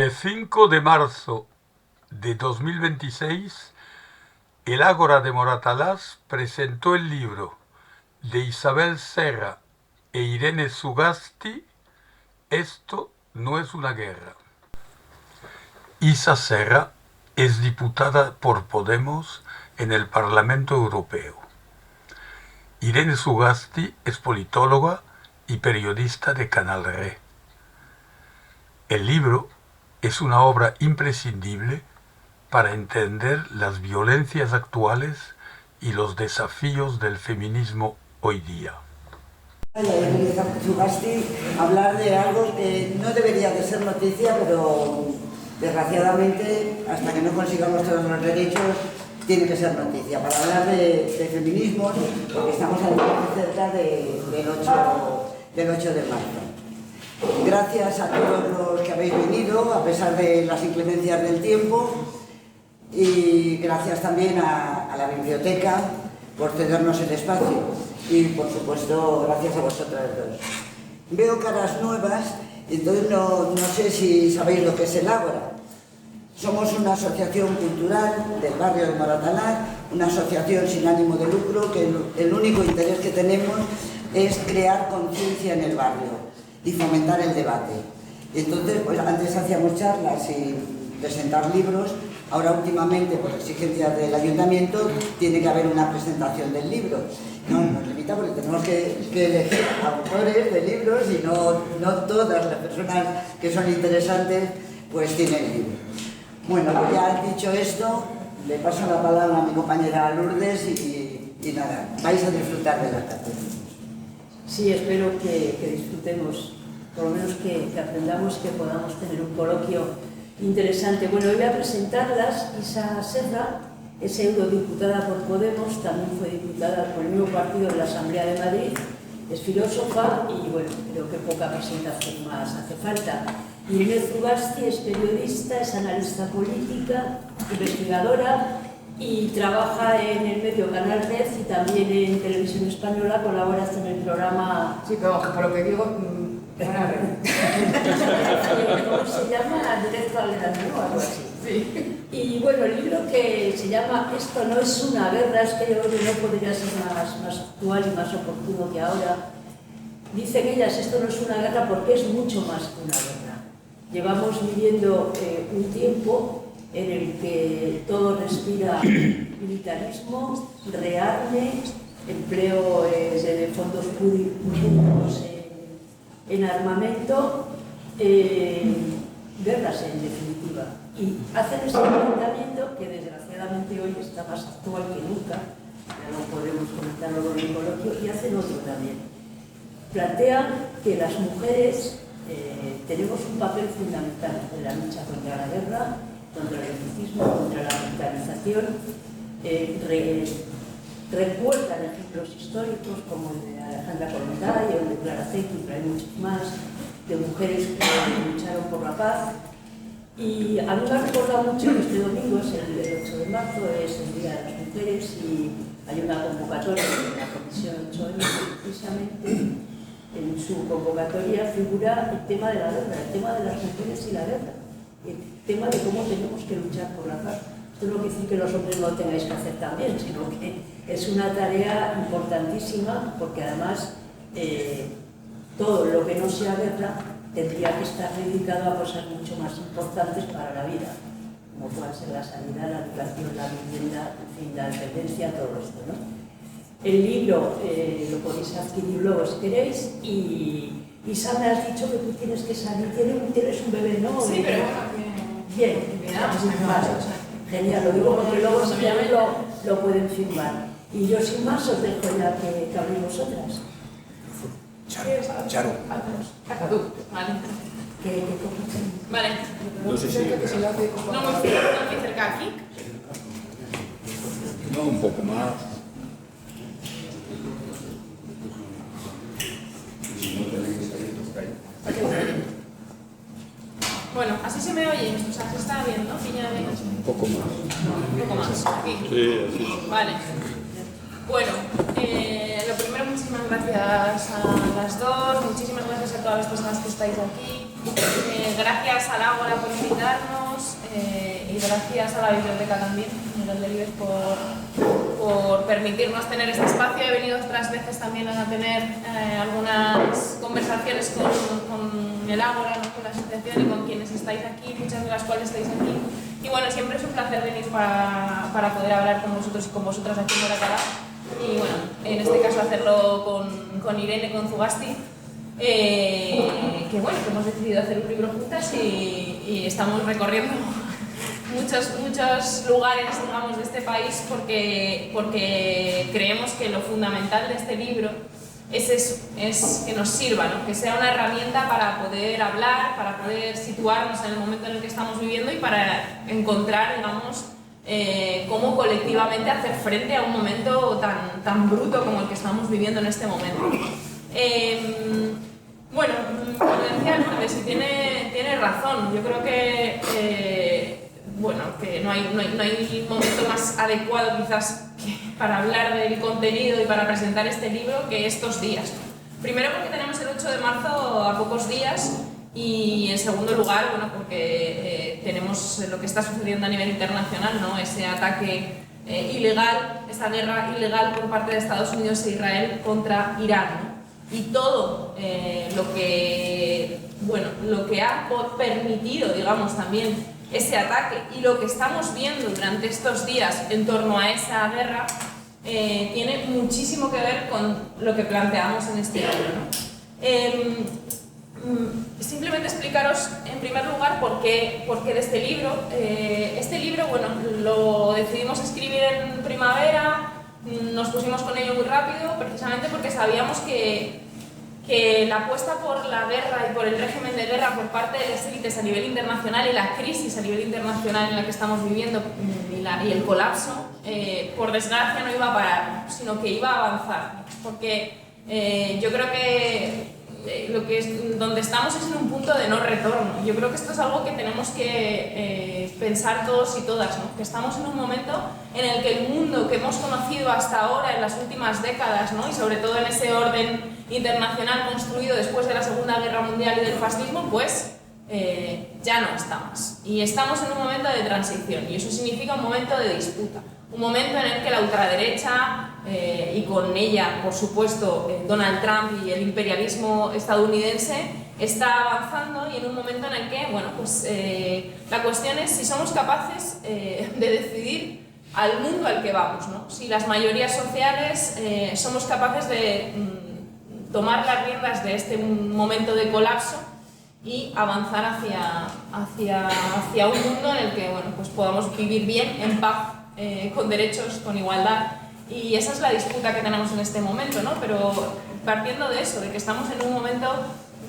El 5 de marzo de 2026, el Ágora de Moratalaz presentó el libro de Isabel Serra e Irene Zugasti, Esto no es una guerra. Isa Serra es diputada por Podemos en el Parlamento Europeo. Irene Zugasti es politóloga y periodista de Canal Re. El libro es una obra imprescindible para entender las violencias actuales y los desafíos del feminismo hoy día. Zugasti, hablar de algo que no debería de ser noticia, pero desgraciadamente, hasta que no consigamos todos los derechos, tiene que ser noticia, para hablar de feminismo, porque estamos cerca del 8 de marzo. Gracias a todos los que habéis venido, a pesar de las inclemencias del tiempo, y gracias también a la biblioteca por cedernos el espacio, y por supuesto gracias a vosotras dos. Veo caras nuevas, entonces no sé si sabéis lo que es el Ágora. Somos una asociación cultural del barrio de Moratalaz, una asociación sin ánimo de lucro, que el único interés que tenemos es crear conciencia en el barrio y fomentar el debate. Entonces, pues antes hacíamos charlas y presentar libros, ahora últimamente, por exigencias del ayuntamiento, tiene que haber una presentación del libro. No nos limita porque tenemos que elegir autores de libros y no todas las personas que son interesantes pues tienen libros. Bueno, pues ya dicho esto, le paso la palabra a mi compañera Lourdes y nada, vais a disfrutar de la cátedra. Sí, espero que disfrutemos, por lo menos que aprendamos, que podamos tener un coloquio interesante. Bueno, hoy voy a presentarlas. Isa Serra es eurodiputada por Podemos, también fue diputada por el mismo partido de la Asamblea de Madrid, es filósofa y bueno, creo que poca presentación más hace falta. Irene Zugasti es periodista, es analista política, investigadora y trabaja en el medio Canal Red y también en Televisión Española, colabora en el programa... Sí, pero por lo que digo, Canal Red. ¿Cómo se llama? Directo al grano, ¿no? Algo así. Sí. Y bueno, el libro que se llama Esto no es una guerra, es que yo creo que no podría ser más actual y más oportuno que ahora. Dicen ellas, esto no es una guerra porque es mucho más que una guerra. Llevamos viviendo un tiempo en el que todo respira militarismo, rearme, empleo de fondos públicos en armamento, guerras en definitiva. Y hacen ese planteamiento que desgraciadamente hoy está más actual que nunca, ya no podemos comentarlo con el coloquio, y hacen otro también. Plantean que las mujeres tenemos un papel fundamental en la lucha contra la guerra, contra el racismo, contra la militarización. Recuerdan ejemplos históricos como el de Alejandra Kollontai o el de Clara Zetkin, pero hay muchos más, de mujeres que lucharon por la paz. Y a mí me ha recordado mucho que este domingo, es el 8 de marzo, es el Día de las Mujeres y hay una convocatoria de la Comisión 8M precisamente. En su convocatoria figura el tema de la guerra, el tema de las mujeres y la guerra, el tema de cómo tenemos que luchar por la paz. Esto no quiere decir que los hombres no lo tengáis que hacer también, sino que es una tarea importantísima porque además todo lo que no sea guerra tendría que estar dedicado a cosas mucho más importantes para la vida, como pueden ser la sanidad, la educación, la vivienda, en fin, la dependencia, todo esto, ¿no? El libro lo podéis adquirir luego si queréis y Isa, me has dicho que tú tienes que salir, tienes un bebé, ¿no? Sí, pero bien, vale. Genial, lo digo porque luego si ya lo pueden firmar. Y yo sin más os dejo ya que habléis vosotras. Charo. Vale. ¿Qué coges? Vale. No sé si... No muy cerca aquí. No, un poco más. Bueno, así se me oye, o sea, se está bien, ¿no? Piña bien. Un poco más. Un poco más, aquí. Sí, así. Vale. Bueno, lo primero, muchísimas gracias a las dos, muchísimas gracias a todas las personas que estáis aquí. Gracias al Ágora por invitarnos y gracias a la biblioteca también, Miguel Delibes, por permitirnos tener este espacio. He venido otras veces también a tener algunas conversaciones con el Ágora, ¿no? Con la asociación y con quienes estáis aquí, muchas de las cuales estáis aquí. Y bueno, siempre es un placer venir para poder hablar con vosotros y con vosotras aquí en Moratalaz. Y bueno, en este caso hacerlo con Irene, con Zugasti. Que bueno, que hemos decidido hacer un libro juntas y estamos recorriendo muchos lugares, digamos, de este país porque creemos que lo fundamental de este libro es eso, es que nos sirva, ¿no? Que sea una herramienta para poder hablar, para poder situarnos en el momento en el que estamos viviendo y para encontrar, digamos, cómo colectivamente hacer frente a un momento tan bruto como el que estamos viviendo en este momento. Bueno, como decía Lourdes, y tiene razón. Yo creo que bueno, que no hay momento más adecuado quizás para hablar del contenido y para presentar este libro que estos días. Primero porque tenemos el 8 de marzo a pocos días y en segundo lugar, bueno, porque tenemos lo que está sucediendo a nivel internacional, ¿no? Ese ataque ilegal, esa guerra ilegal por parte de Estados Unidos e Israel contra Irán, ¿no? Y todo lo que ha permitido, digamos, también ese ataque y lo que estamos viendo durante estos días en torno a esa guerra tiene muchísimo que ver con lo que planteamos en este libro, ¿no? Simplemente explicaros en primer lugar por qué de este libro. Este libro, bueno, lo decidimos escribir en primavera. Nos pusimos con ello muy rápido, precisamente porque sabíamos que la apuesta por la guerra y por el régimen de guerra por parte de las élites a nivel internacional y la crisis a nivel internacional en la que estamos viviendo y el colapso, por desgracia no iba a parar, sino que iba a avanzar. Porque yo creo que donde estamos es en un punto de no retorno. Yo creo que esto es algo que tenemos que pensar todos y todas, ¿no? Que estamos en un momento en el que el mundo que hemos conocido hasta ahora en las últimas décadas, ¿no? Y sobre todo en ese orden internacional construido después de la Segunda Guerra Mundial y del fascismo, pues ya no está más. Y estamos en un momento de transición y eso significa un momento de disputa. Un momento en el que la ultraderecha y con ella, por supuesto, Donald Trump y el imperialismo estadounidense está avanzando y en un momento en el que, bueno, pues la cuestión es si somos capaces de decidir al mundo al que vamos, ¿no? Si las mayorías sociales somos capaces de tomar las riendas de este momento de colapso y avanzar hacia un mundo en el que, bueno, pues podamos vivir bien, en paz, con derechos, con igualdad. Y esa es la disputa que tenemos en este momento, ¿no? Pero partiendo de eso, de que estamos en un momento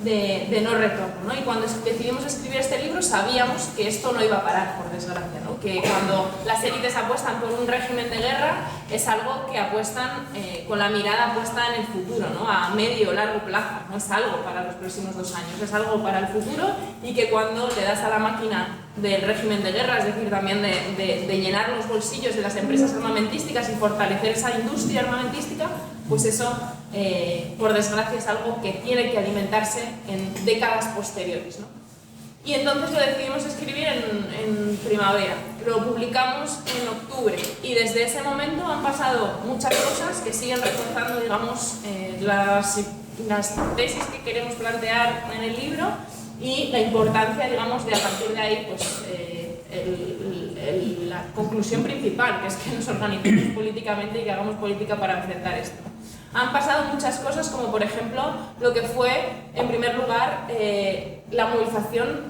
de no retorno, ¿no? Y cuando decidimos escribir este libro sabíamos que esto no iba a parar, por desgracia, ¿no? Que cuando las élites apuestan por un régimen de guerra es algo que apuestan con la mirada puesta en el futuro, ¿no? A medio o largo plazo, no es algo para los próximos 2 años, es algo para el futuro y que cuando le das a la máquina del régimen de guerra, es decir, también de llenar los bolsillos de las empresas armamentísticas y fortalecer esa industria armamentística, pues eso, por desgracia, es algo que tiene que alimentarse en décadas posteriores, ¿no? Y entonces lo decidimos escribir en primavera, lo publicamos en octubre y desde ese momento han pasado muchas cosas que siguen reforzando, digamos, las tesis que queremos plantear en el libro y la importancia, digamos, de a partir de ahí, pues, la conclusión principal, que es que nos organicemos políticamente y que hagamos política para enfrentar esto. Han pasado muchas cosas, como por ejemplo lo que fue, en primer lugar, la movilización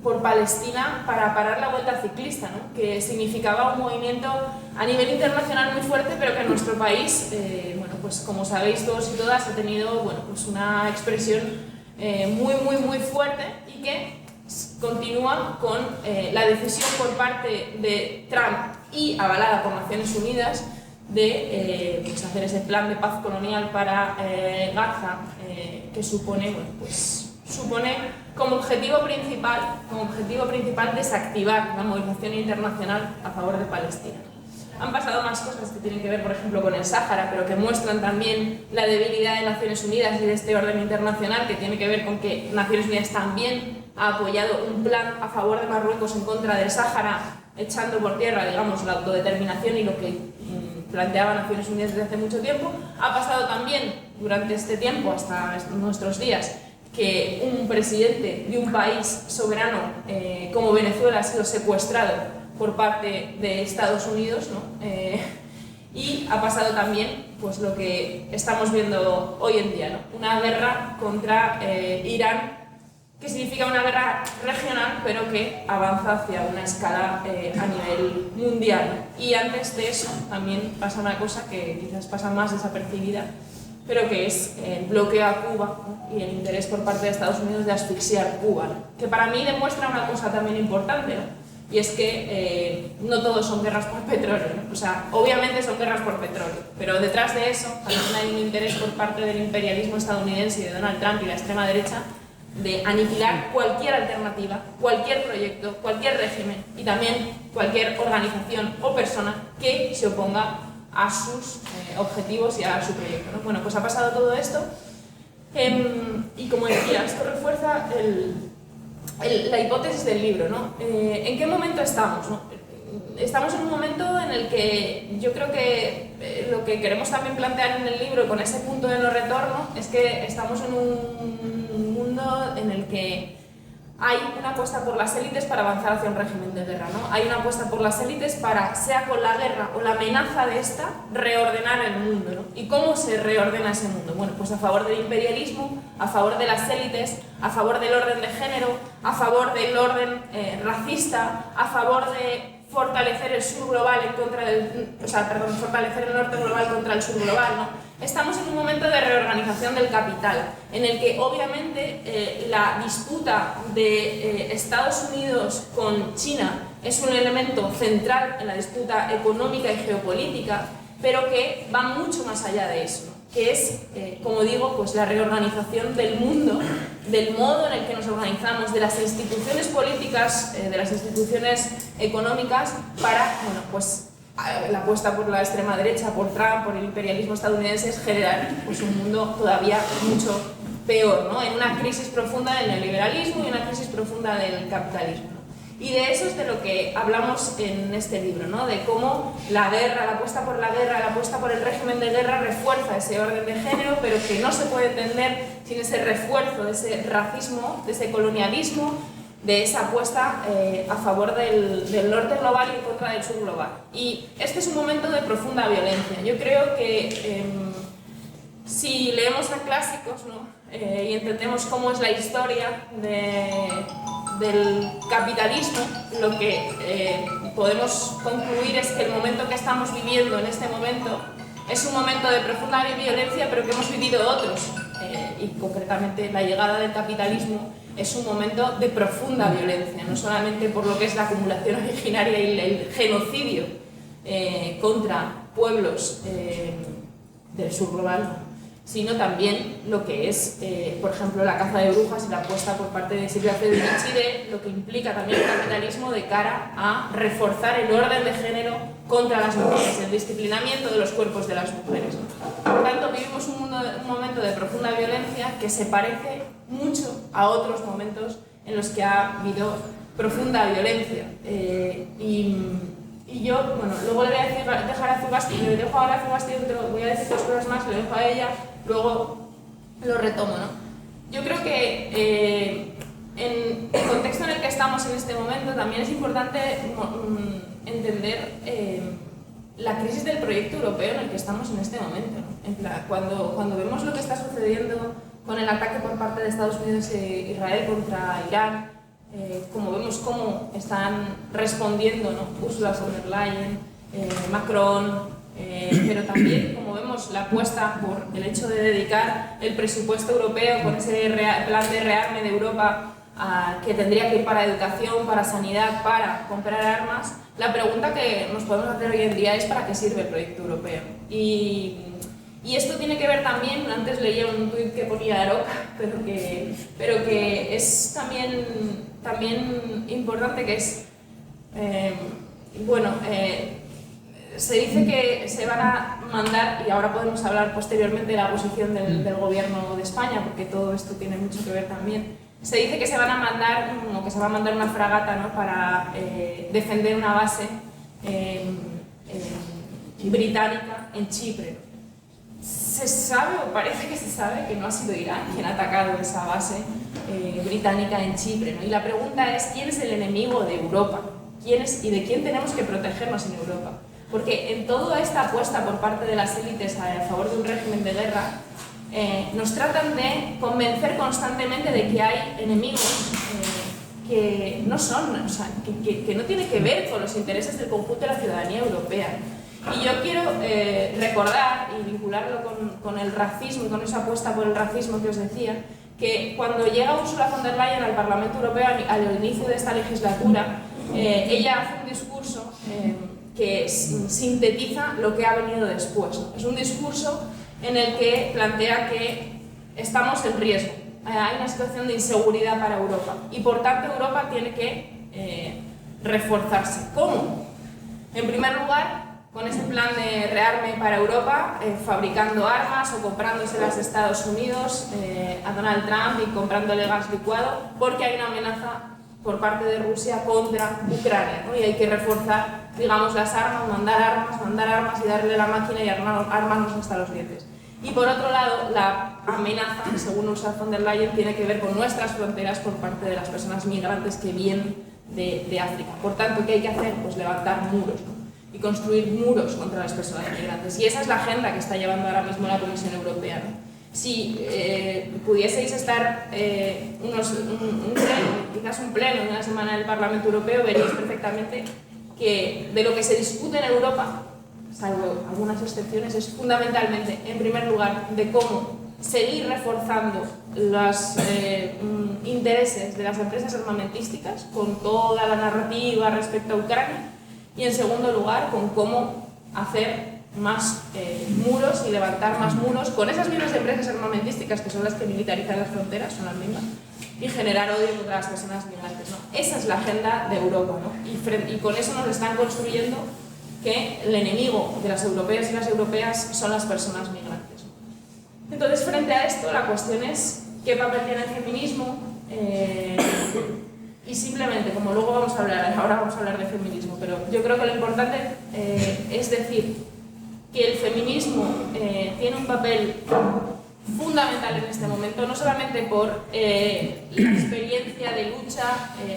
por Palestina para parar la vuelta ciclista, ¿no? Que significaba un movimiento a nivel internacional muy fuerte, pero que en nuestro país, bueno, pues como sabéis todos y todas, ha tenido, bueno, pues una expresión muy fuerte y que continúa con la decisión por parte de Trump y avalada por Naciones Unidas de pues hacer ese plan de paz colonial para Gaza, que supone, bueno, pues, supone como objetivo principal desactivar la movilización internacional a favor de Palestina. Han pasado más cosas que tienen que ver, por ejemplo, con el Sáhara, pero que muestran también la debilidad de Naciones Unidas y de este orden internacional, que tiene que ver con que Naciones Unidas también ha apoyado un plan a favor de Marruecos en contra del Sáhara, echando por tierra, digamos, la autodeterminación y lo que planteaba Naciones Unidas desde hace mucho tiempo. Ha pasado también, durante este tiempo, hasta nuestros días, que un presidente de un país soberano como Venezuela ha sido secuestrado por parte de Estados Unidos, ¿no? Y ha pasado también pues, lo que estamos viendo hoy en día, ¿no? Una guerra contra Irán, que significa una guerra regional, pero que avanza hacia una escala a nivel mundial. Y antes de eso también pasa una cosa que quizás pasa más desapercibida, pero que es el bloqueo a Cuba, ¿no? Y el interés por parte de Estados Unidos de asfixiar Cuba, ¿no? Que para mí demuestra una cosa también importante, ¿no? Y es que no todos son guerras por petróleo, ¿no? O sea, obviamente son guerras por petróleo, pero detrás de eso también hay un interés por parte del imperialismo estadounidense y de Donald Trump y la extrema derecha de aniquilar cualquier alternativa, cualquier proyecto, cualquier régimen y también cualquier organización o persona que se oponga a sus objetivos y a su proyecto, ¿no? Bueno, pues ha pasado todo esto y como decía, esto refuerza la hipótesis del libro, ¿no? ¿En qué momento estamos, no? Estamos en un momento en el que yo creo que lo que queremos también plantear en el libro con ese punto de no retorno es que estamos en un mundo en el que hay una apuesta por las élites para avanzar hacia un régimen de guerra, ¿no? Hay una apuesta por las élites para, sea con la guerra o la amenaza de esta, reordenar el mundo, ¿no? ¿Y cómo se reordena ese mundo? Bueno, pues a favor del imperialismo, a favor de las élites, a favor del orden de género, a favor del orden racista, a favor de fortalecer el sur global en contra del, fortalecer el norte global contra el sur global, ¿no? Estamos en un momento de reorganización del capital, en el que obviamente la disputa de Estados Unidos con China es un elemento central en la disputa económica y geopolítica, pero que va mucho más allá de eso, ¿no? Que es, como digo, pues la reorganización del mundo, del modo en el que nos organizamos, de las instituciones políticas, de las instituciones económicas, para, bueno, pues la apuesta por la extrema derecha, por Trump, por el imperialismo estadounidense, es generar pues, un mundo todavía mucho peor, ¿no? En una crisis profunda del neoliberalismo y una crisis profunda del capitalismo, ¿no? Y de eso es de lo que hablamos en este libro, ¿no? De cómo la guerra, la apuesta por la guerra, la apuesta por el régimen de guerra refuerza ese orden de género, pero que no se puede entender sin ese refuerzo de ese racismo, de ese colonialismo, de esa apuesta a favor del norte global y en contra del sur global. Y este es un momento de profunda violencia. Yo creo que si leemos a clásicos, ¿no? Y entendemos cómo es la historia del capitalismo, lo que podemos concluir es que el momento que estamos viviendo en este momento es un momento de profunda violencia, pero que hemos vivido otros, y concretamente la llegada del capitalismo es un momento de profunda violencia, no solamente por lo que es la acumulación originaria y el genocidio contra pueblos del sur global, sino también lo que es, por ejemplo, la caza de brujas y la apuesta por parte de Silvia Federici de lo que implica también el capitalismo de cara a reforzar el orden de género contra las mujeres, el disciplinamiento de los cuerpos de las mujeres. Por tanto, vivimos un momento de profunda violencia que se parece mucho a otros momentos en los que ha habido profunda violencia. Y yo, bueno, luego le voy a dejar a Zugasti, le dejo ahora a Zugasti, voy a decir dos cosas más, le dejo a ella, luego lo retomo, ¿no? Yo creo que en el contexto en el que estamos en este momento también es importante entender la crisis del proyecto europeo en el que estamos en este momento, ¿no? En plan, cuando vemos lo que está sucediendo con el ataque por parte de Estados Unidos e Israel contra Irán, como vemos cómo están respondiendo, ¿no? Ursula von der Leyen, Macron, pero también como vemos la apuesta por el hecho de dedicar el presupuesto europeo con ese plan de rearme de Europa que tendría que ir para educación, para sanidad, para comprar armas, la pregunta que nos podemos hacer hoy en día es ¿para qué sirve el proyecto europeo? Y esto tiene que ver también, antes leía un tuit que ponía Aroca, pero que es también importante, que es, se dice que se van a mandar, y ahora podemos hablar posteriormente de la posición del gobierno de España, porque todo esto tiene mucho que ver también. Se dice que se van a mandar, o que se va a mandar una fragata, ¿no?, para defender una base británica en Chipre. Se sabe, o parece que se sabe, que no ha sido Irán quien ha atacado esa base británica en Chipre, ¿no? Y la pregunta es, ¿quién es el enemigo de Europa? ¿Quién es, y de quién tenemos que protegernos en Europa? Porque en toda esta apuesta por parte de las élites a favor de un régimen de guerra, nos tratan de convencer constantemente de que hay enemigos que no son, o sea, que no tienen que ver con los intereses del conjunto de la ciudadanía europea. Y yo quiero recordar y vincularlo con el racismo y con esa apuesta por el racismo que os decía, que cuando llega Ursula von der Leyen al Parlamento Europeo al inicio de esta legislatura, ella hace un discurso que sintetiza lo que ha venido después, ¿no? Es un discurso en el que plantea que estamos en riesgo, hay una situación de inseguridad para Europa y por tanto Europa tiene que reforzarse. ¿Cómo? En primer lugar, con ese plan de rearme para Europa, fabricando armas o comprándoselas de Estados Unidos a Donald Trump y comprándole gas licuado, porque hay una amenaza por parte de Rusia contra Ucrania, ¿no? Y hay que reforzar, digamos, las armas, mandar armas y darle la máquina y armarnos hasta los dientes. Y por otro lado, la amenaza, según Ursula von der Leyen, tiene que ver con nuestras fronteras por parte de las personas migrantes que vienen de África. Por tanto, ¿qué hay que hacer? Pues levantar muros, ¿no?, y construir muros contra las personas migrantes. Y esa es la agenda que está llevando ahora mismo la Comisión Europea, ¿no? Si pudieseis estar un pleno, quizás un pleno de una semana del Parlamento Europeo, veréis perfectamente que de lo que se discute en Europa, salvo algunas excepciones, es fundamentalmente, en primer lugar, de cómo seguir reforzando los intereses de las empresas armamentísticas con toda la narrativa respecto a Ucrania, y en segundo lugar, con cómo hacer más muros y levantar más muros con esas mismas empresas armamentísticas que son las que militarizan las fronteras, son las mismas, y generar odio contra las personas migrantes, ¿no? Esa es la agenda de Europa, ¿no? Y con eso nos están construyendo que el enemigo de las europeas y las europeas son las personas migrantes. Entonces, frente a esto, la cuestión es qué papel tiene el feminismo, y simplemente, como luego vamos a hablar, ahora vamos a hablar de feminismo, pero yo creo que lo importante es decir que el feminismo tiene un papel fundamental en este momento, no solamente por la experiencia de lucha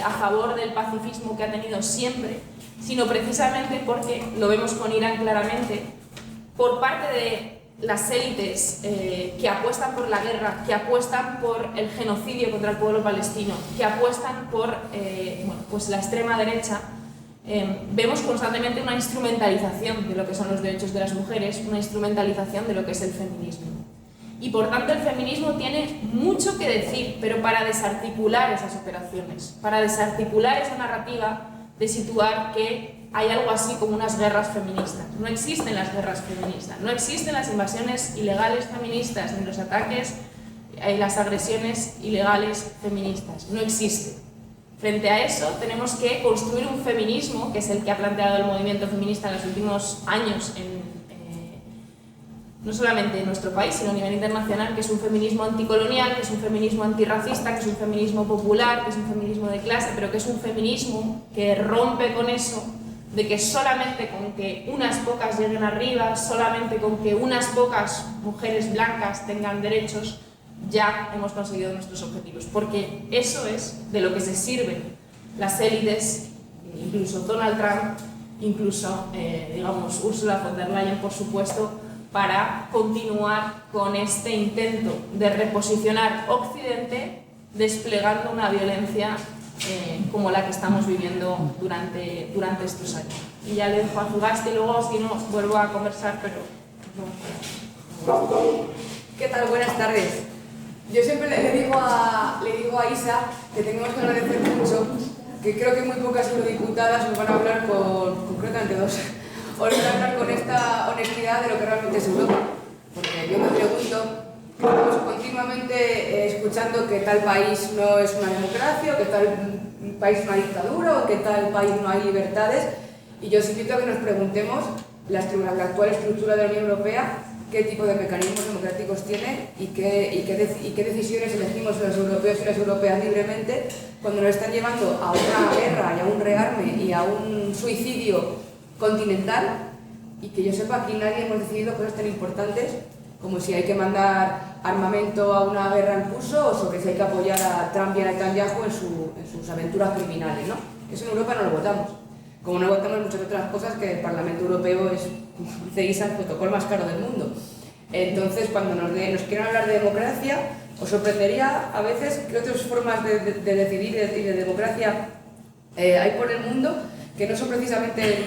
a favor del pacifismo que ha tenido siempre, sino precisamente porque, lo vemos con Irán claramente, por parte de las élites que apuestan por la guerra, que apuestan por el genocidio contra el pueblo palestino, que apuestan por bueno, pues la extrema derecha, vemos constantemente una instrumentalización de lo que son los derechos de las mujeres, una instrumentalización de lo que es el feminismo. Y por tanto el feminismo tiene mucho que decir, pero para desarticular esas operaciones, para desarticular esa narrativa de situar que hay algo así como unas guerras feministas. No existen las guerras feministas, no existen las invasiones ilegales feministas, ni los ataques y las agresiones ilegales feministas, no existe. Frente a eso tenemos que construir un feminismo, que es el que ha planteado el movimiento feminista en los últimos años, no solamente en nuestro país, sino a nivel internacional, que es un feminismo anticolonial, que es un feminismo antirracista, que es un feminismo popular, que es un feminismo de clase, pero que es un feminismo que rompe con eso de que solamente con que unas pocas lleguen arriba, solamente con que unas pocas mujeres blancas tengan derechos, ya hemos conseguido nuestros objetivos, porque eso es de lo que se sirven las élites, incluso Donald Trump, incluso, digamos, Ursula von der Leyen, por supuesto, para continuar con este intento de reposicionar Occidente desplegando una violencia como la que estamos viviendo durante estos años. Y ya le dejo a Zugasti y luego, si no, vuelvo a conversar, pero... ¿Qué tal? Buenas tardes. Yo siempre le digo a Isa que tenemos que agradecer mucho, que creo que muy pocas eurodiputadas nos van a hablar concretamente dos, os van a hablar con esta honestidad de lo que realmente es Europa. Porque yo me pregunto, estamos continuamente escuchando que tal país no es una democracia, o que tal país no hay dictadura, o que tal país no hay libertades, y yo os invito a que nos preguntemos la actual estructura de la Unión Europea, qué tipo de mecanismos democráticos tiene y qué decisiones elegimos los europeos y las europeas libremente cuando nos están llevando a una guerra y a un rearme y a un suicidio continental, y que yo sepa, aquí nadie hemos decidido cosas tan importantes como si hay que mandar armamento a una guerra en curso o sobre si hay que apoyar a Trump y a Netanyahu en sus aventuras criminales, ¿no? Eso en Europa no lo votamos. Como no votamos muchas otras cosas que el Parlamento Europeo es, dice Isa, el protocolo más caro del mundo. Entonces, cuando nos quieren hablar de democracia, os sorprendería a veces que otras formas de decidir y de democracia hay por el mundo que no son precisamente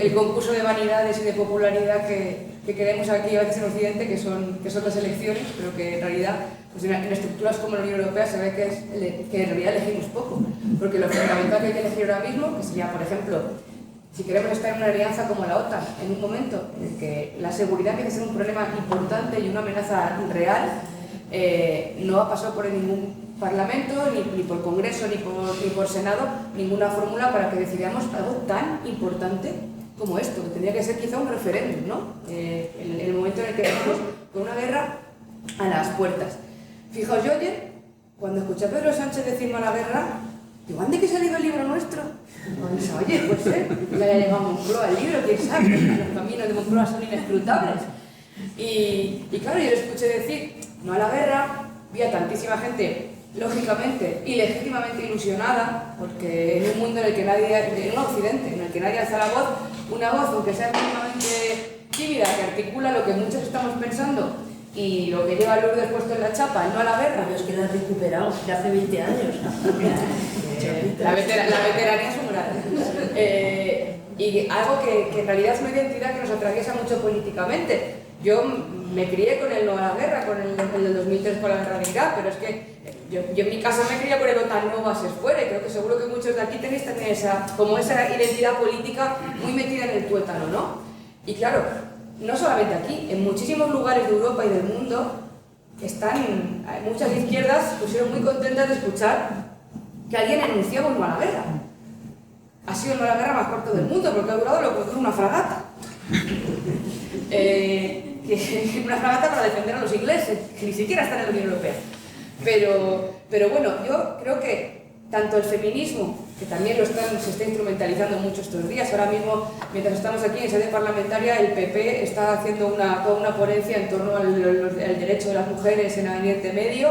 el concurso de vanidades y de popularidad que queremos aquí a veces en Occidente, que son las elecciones, pero que en realidad pues en estructuras como la Unión Europea se ve que en realidad elegimos poco, porque lo fundamental que hay que elegir ahora mismo, que sería, por ejemplo, si queremos estar en una alianza como la OTAN, en un momento en el que la seguridad empieza a ser un problema importante y una amenaza real, no ha pasado por ningún Parlamento, ni por Congreso, ni por Senado, ninguna fórmula para que decidamos algo tan importante como esto, que tendría que ser quizá un referéndum, ¿no? En el momento en el que estamos con una guerra a las puertas. Fijaos, yo ayer, cuando escuché a Pedro Sánchez decir mala guerra, digo, ¿ande que ha salido el libro nuestro? Pues, oye, pues ya haya llegado a Moncloa el libro, quién sabe, los caminos de Moncloa son inescrutables. Y claro, yo le escuché decir no a la guerra, vi a tantísima gente, lógicamente y legítimamente ilusionada, porque en un mundo en el que nadie, en un occidente, en el que nadie alza la voz, una voz, aunque sea mínimamente tímida, que articula lo que muchos estamos pensando y lo que lleva Lourdes puesto en la chapa, el no a la guerra. Pero es que la has recuperado, de hace 20 años. La veteranía es un gran. Y algo que en realidad es una identidad que nos atraviesa mucho políticamente. Yo me crié con el no a la guerra, con el del 2003 con la guerra de Irak, pero es que yo en mi casa me crié con el OTAN no bases fuera, y creo que seguro que muchos de aquí tenéis también esa identidad política muy metida en el tuétano, ¿no? Y claro, no solamente aquí, en muchísimos lugares de Europa y del mundo muchas izquierdas pusieron muy contentas de escuchar que alguien enunciaba un no a la guerra. Ha sido el no a la guerra más corto del mundo, porque ha durado lo que dura una fragata. Una fragata para defender a los ingleses, que ni siquiera están en la Unión Europea. Pero bueno, yo creo que tanto el feminismo, que también se está instrumentalizando mucho estos días, ahora mismo, mientras estamos aquí en sede parlamentaria, el PP está haciendo toda una ponencia en torno al derecho de las mujeres en Oriente Medio,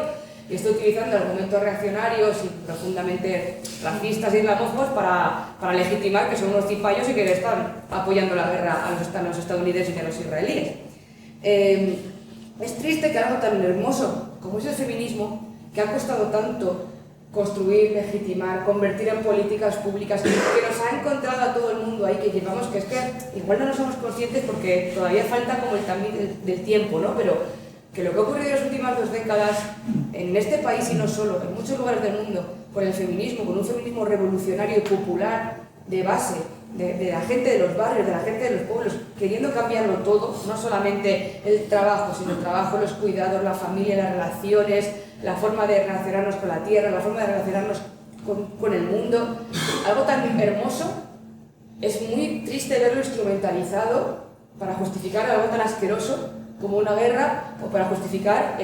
y está utilizando argumentos reaccionarios y profundamente racistas e islamófobos para legitimar que son unos cipayos y que le están apoyando la guerra a los estadounidenses y a los israelíes. Es triste que algo tan hermoso como es el feminismo, que ha costado tanto construir, legitimar, convertir en políticas públicas, que nos ha encontrado a todo el mundo ahí, que llevamos, que es que igual no nos somos conscientes porque todavía falta como el también del tiempo, ¿no? Pero que lo que ha ocurrido en las últimas 2 décadas en este país y no solo, en muchos lugares del mundo, con el feminismo, con un feminismo revolucionario y popular de base, de la gente de los barrios, de la gente de los pueblos, queriendo cambiarlo todo, no solamente el trabajo, sino el trabajo, los cuidados, la familia, las relaciones, la forma de relacionarnos con la tierra, la forma de relacionarnos con el mundo, algo tan hermoso, es muy triste verlo instrumentalizado para justificar algo tan asqueroso como una guerra o para justificar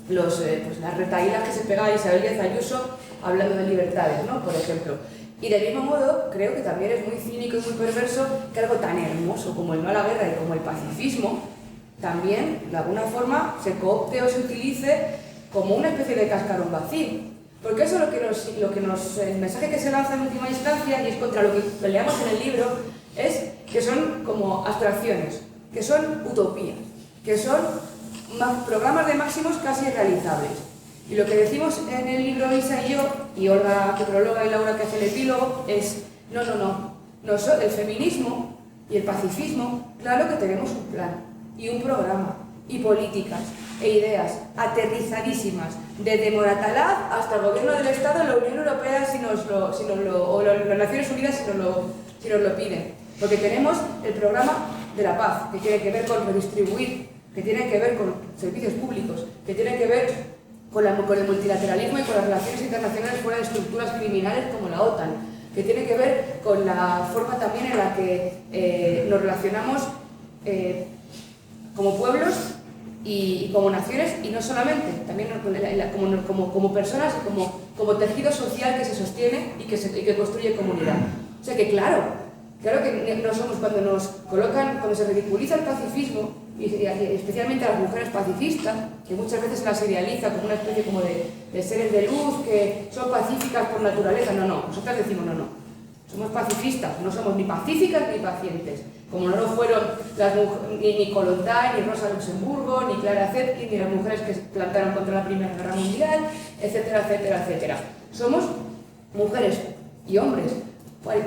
las retahílas que se pega a Isabel Díaz Ayuso hablando de libertades, ¿no? Por ejemplo. Y del mismo modo, creo que también es muy cínico y muy perverso que algo tan hermoso como el no a la guerra y como el pacifismo también, de alguna forma, se coopte o se utilice como una especie de cascarón vacío. Porque eso es el mensaje que se lanza en última instancia, y es contra lo que peleamos en el libro, es que son como abstracciones, que son utopías, que son programas de máximos casi irrealizables. Y lo que decimos en el libro Isa y yo, y Olga que prologa y Laura que hace el epílogo, es no. El feminismo y el pacifismo, claro que tenemos un plan, y un programa, y políticas, e ideas aterrizadísimas, desde Moratalaz hasta el gobierno del Estado, la Unión Europea o las Naciones Unidas si nos lo piden. Porque tenemos el programa de la paz, que tiene que ver con redistribuir, que tiene que ver con servicios públicos, que tiene que ver con el multilateralismo y con las relaciones internacionales fuera de estructuras criminales como la OTAN, que tiene que ver con la forma también en la que nos relacionamos como pueblos y como naciones, y no solamente, también como personas y como tejido social que se sostiene y que construye comunidad. O sea que claro que no somos, cuando nos colocan, cuando se ridiculiza el pacifismo, y especialmente a las mujeres pacifistas, que muchas veces se las idealiza como una especie como de seres de luz, que son pacíficas por naturaleza. No, nosotras decimos no. Somos pacifistas, no somos ni pacíficas ni pacientes, como no lo fueron ni Kollontai, ni Rosa Luxemburgo, ni Clara Zetkin, ni las mujeres que se plantaron contra la Primera Guerra Mundial, etcétera, etcétera, etcétera. Somos mujeres y hombres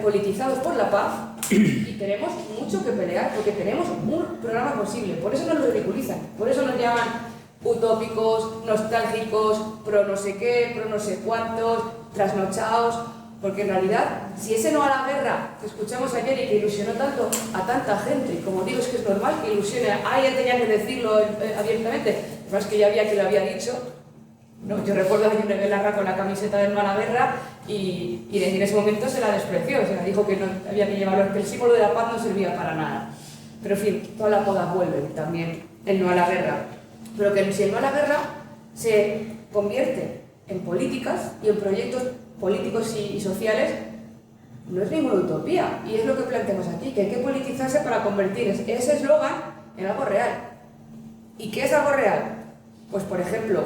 politizados por la paz y tenemos mucho que pelear porque tenemos un programa posible. Por eso nos lo ridiculizan, por eso nos llaman utópicos, nostálgicos, pro no sé qué, pro no sé cuántos, trasnochados. Porque en realidad, si ese no a la guerra que escuchamos ayer y que ilusionó tanto a tanta gente, y como digo, es que es normal que ilusione, ya tenía que decirlo abiertamente, además que ya había quien lo había dicho. No, yo recuerdo a Yone Belarra con la camiseta del no a la guerra y en ese momento se la despreció, se la dijo que no había que llevarlo, que el símbolo de la paz no servía para nada. Pero en fin, todas las modas vuelven también, el no a la guerra. Pero que si el no a la guerra se convierte en políticas y en proyectos políticos y sociales, no es ninguna utopía, y es lo que planteamos aquí, que hay que politizarse para convertir ese eslogan en algo real. ¿Y qué es algo real? Pues por ejemplo,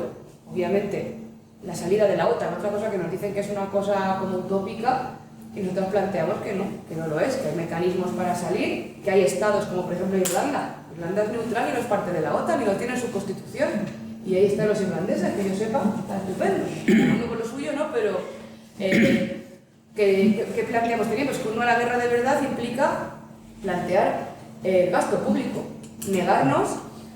obviamente, la salida de la OTAN, otra cosa que nos dicen que es una cosa como utópica, y nosotros planteamos que no lo es, que hay mecanismos para salir, que hay estados como por ejemplo Irlanda. Irlanda es neutral y no es parte de la OTAN y lo tiene en su constitución, y ahí están los irlandeses, que yo sepa, está estupendo, cada uno con lo suyo, ¿no? Pero ¿qué planteamos? Teníamos que uno a la guerra de verdad implica plantear el gasto público, negarnos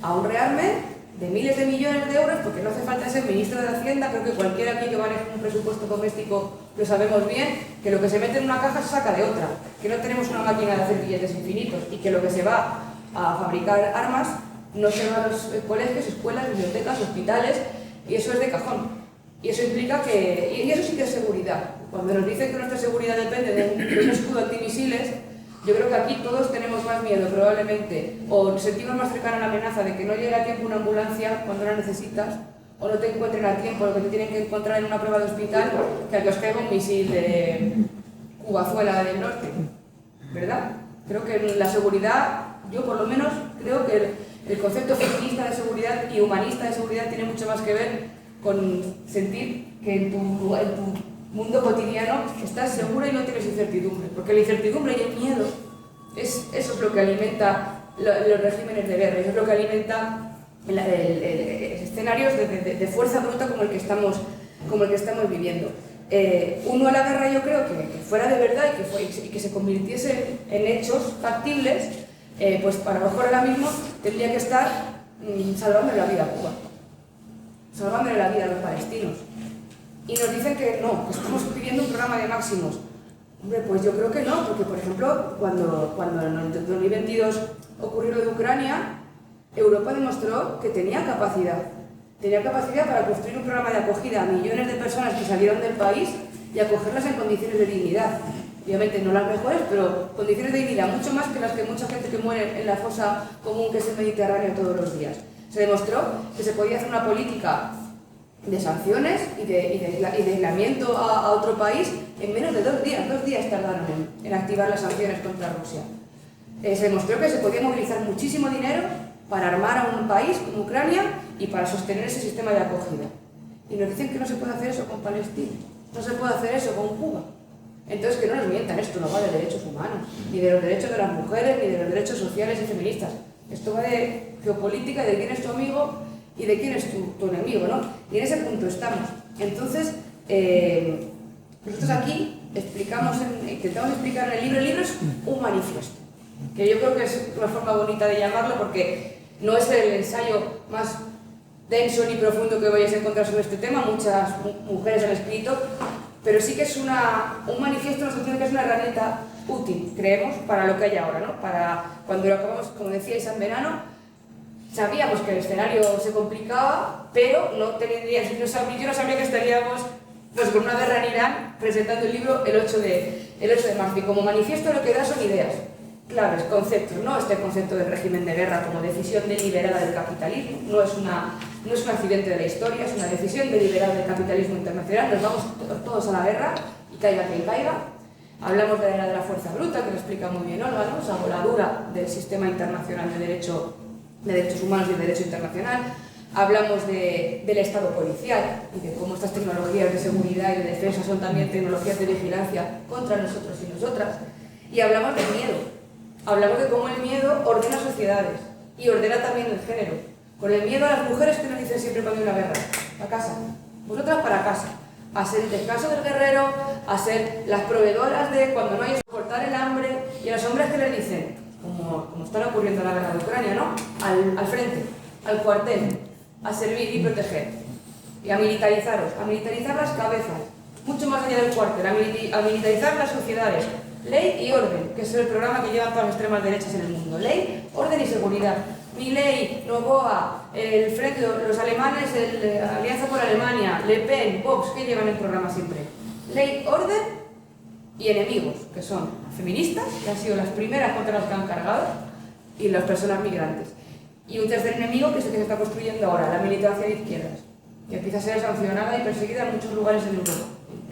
a un rearme de miles de millones de euros, porque no hace falta ser ministro de Hacienda, creo que cualquiera aquí que maneje un presupuesto doméstico lo sabemos bien, que lo que se mete en una caja se saca de otra, que no tenemos una máquina de hacer billetes infinitos y que lo que se va a fabricar armas no se va a los colegios, escuelas, bibliotecas, hospitales, y eso es de cajón. Y eso implica que... Y eso sí que es seguridad. Cuando nos dicen que nuestra seguridad depende de un escudo antimisiles, yo creo que aquí todos tenemos más miedo, probablemente, o nos sentimos más cercanos a la amenaza de que no llegue a tiempo una ambulancia cuando la necesitas, o no te encuentren a tiempo lo que te tienen que encontrar en una prueba de hospital, que al que os caiga un misil de Cubazuela del Norte, ¿verdad? Creo que la seguridad, yo por lo menos creo que el concepto feminista de seguridad y humanista de seguridad tiene mucho más que ver con sentir que en tu mundo cotidiano estás segura y no tienes incertidumbre, porque la incertidumbre y el miedo, eso es lo que alimenta los regímenes de guerra, eso es lo que alimenta escenarios de fuerza bruta como el que estamos viviendo. Uno a la guerra, yo creo que fuera de verdad y que se convirtiese en hechos factibles, pues a lo mejor ahora mismo tendría que estar salvando la vida a Cuba, salvándole la vida a los palestinos. Y nos dicen que no, que estamos pidiendo un programa de máximos. Hombre, pues yo creo que no, porque por ejemplo, cuando en el 2022 ocurrió lo de Ucrania, Europa demostró que tenía capacidad para construir un programa de acogida a millones de personas que salieron del país y acogerlas en condiciones de dignidad. Obviamente no las mejores, pero condiciones de dignidad, mucho más que las que mucha gente que muere en la fosa común que es el Mediterráneo todos los días. Se demostró que se podía hacer una política de sanciones y de aislamiento a otro país en menos de 2 días. 2 días tardaron en activar las sanciones contra Rusia. Se demostró que se podía movilizar muchísimo dinero para armar a un país como Ucrania y para sostener ese sistema de acogida. Y nos dicen que no se puede hacer eso con Palestina, no se puede hacer eso con Cuba. Entonces que no nos mientan, esto no va de derechos humanos, ni de los derechos de las mujeres, ni de los derechos sociales y feministas. Esto va de geopolítica, de quién es tu amigo y de quién es tu enemigo, ¿no? Y en ese punto estamos. Entonces, nosotros aquí intentamos explicar en el libro es un manifiesto, que yo creo que es una forma bonita de llamarlo porque no es el ensayo más denso ni profundo que vayáis a encontrar sobre este tema, muchas mujeres han escrito, pero sí que es un manifiesto, nos entiende que es una herramienta útil, creemos, para lo que hay ahora, ¿no? Para cuando lo acabamos, como decíais, en verano, sabíamos que el escenario se complicaba, pero yo no sabría que estaríamos pues con una guerra en Irán, presentando el libro el 8 de marzo. Y como manifiesto lo que da son ideas, claves, conceptos, no este concepto del régimen de guerra como decisión deliberada del capitalismo, no es un accidente de la historia, es una decisión deliberada del capitalismo internacional, nos vamos todos a la guerra y caiga quien caiga. Hablamos de la era de la fuerza bruta, que lo explica muy bien Olga, ¿no? Esa voladura del sistema internacional de derechos humanos y de derecho internacional. Hablamos del Estado policial y de cómo estas tecnologías de seguridad y de defensa son también tecnologías de vigilancia contra nosotros y nosotras. Y hablamos del miedo. Hablamos de cómo el miedo ordena sociedades y ordena también el género. Con el miedo a las mujeres que nos dicen siempre cuando hay una guerra, a casa, vosotras para casa, a ser el descanso del guerrero, a ser las proveedoras de cuando no hay que soportar el hambre, y a los hombres que les dicen, como está ocurriendo en la guerra de Ucrania, ¿no? Al frente, al cuartel, a servir y proteger, y a militarizar las cabezas, mucho más allá del cuartel, a militarizar las sociedades. Ley y orden, que es el programa que llevan todas las extremas derechas en el mundo. Ley, orden y seguridad. Milei, Noboa, el Frente, los alemanes, Alianza por Alemania, Le Pen, Vox, que llevan el programa siempre. Ley, orden y enemigos, que son feministas, que han sido las primeras contra las que han cargado, y las personas migrantes. Y un tercer enemigo, que es el que se está construyendo ahora, la militancia de izquierdas, que empieza a ser sancionada y perseguida en muchos lugares en Europa.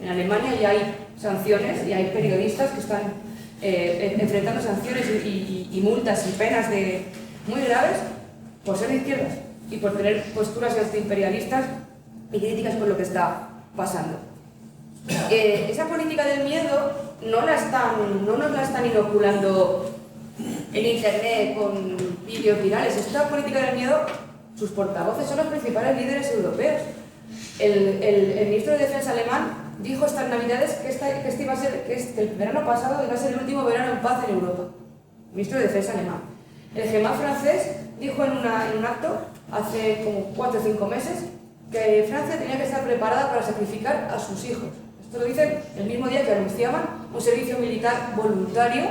En Alemania ya hay sanciones y hay periodistas que están enfrentando sanciones y multas y penas muy graves por ser de izquierdas y por tener posturas antiimperialistas y críticas con lo que está pasando. Esa política del miedo no nos la están inoculando en internet con vídeos virales. Esta política del miedo, sus portavoces son los principales líderes europeos. El ministro de Defensa alemán dijo estas navidades que el verano pasado iba a ser el último verano en paz en Europa. El ministro de Defensa alemán. El GEMA francés dijo en un acto hace como 4 o 5 meses que Francia tenía que estar preparada para sacrificar a sus hijos. Esto lo dicen el mismo día que anunciaban un servicio militar voluntario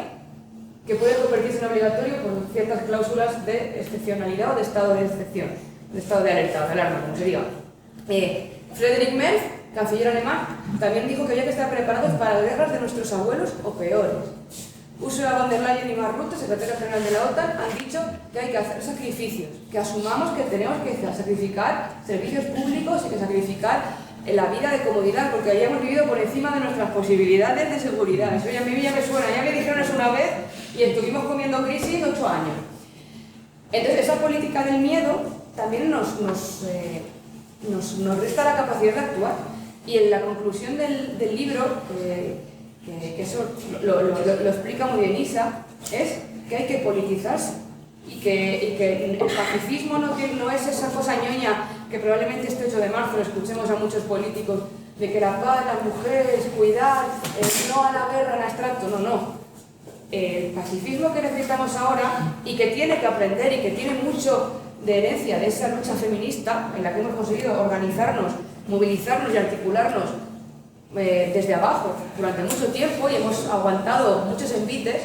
que puede convertirse en obligatorio por ciertas cláusulas de excepcionalidad o de estado de excepción, de estado de alerta o de alarma, como se diga. Friedrich Merz, canciller alemán, también dijo que había que estar preparados para las guerras de nuestros abuelos o peores. Ursula von der Leyen y Mark Rutte, secretario general de la OTAN, han dicho que hay que hacer sacrificios, que asumamos que tenemos que sacrificar servicios públicos y que sacrificar la vida de comodidad, porque hayamos vivido por encima de nuestras posibilidades de seguridad. Eso ya a mí ya me suena, ya me dijeron eso una vez y estuvimos comiendo crisis 8 años. Entonces esa política del miedo también nos resta la capacidad de actuar. Y en la conclusión del libro, que eso lo explica muy bien Isa, es que hay que politizarse y que el pacifismo no es esa cosa ñoña que probablemente este 8 de marzo lo escuchemos a muchos políticos de que la paz, las mujeres, cuidar, no a la guerra en abstracto, no. El pacifismo que necesitamos ahora y que tiene que aprender y que tiene mucho de herencia de esa lucha feminista en la que hemos conseguido organizarnos, movilizarnos y articularnos desde abajo durante mucho tiempo y hemos aguantado muchos envites,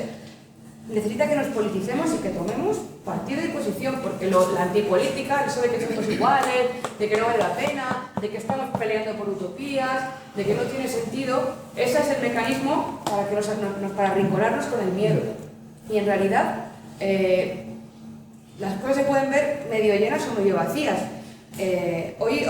necesita que nos politicemos y que tomemos partido y posición, porque la antipolítica, eso de que somos iguales, de que no vale la pena, de que estamos peleando por utopías, de que no tiene sentido, ese es el mecanismo para arrinconarnos con el miedo. Y en realidad las cosas se pueden ver medio llenas o medio vacías. Hoy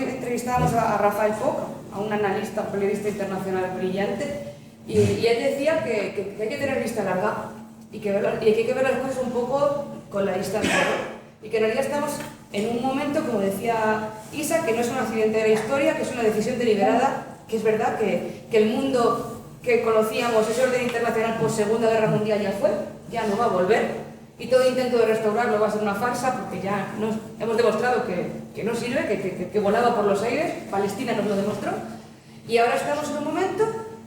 entrevistábamos a Rafael Poch, a un analista, periodista internacional brillante, y él decía que hay que tener vista larga y que hay que ver las cosas un poco con la distancia, ¿no? Y que en realidad estamos en un momento, como decía Isa, que no es un accidente de la historia, que es una decisión deliberada, que es verdad que el mundo que conocíamos, ese orden internacional por Segunda Guerra Mundial ya no va a volver. Y todo intento de restaurarlo va a ser una farsa porque ya hemos demostrado que no sirve, que volaba por los aires, Palestina nos lo demostró. Y ahora estamos en un momento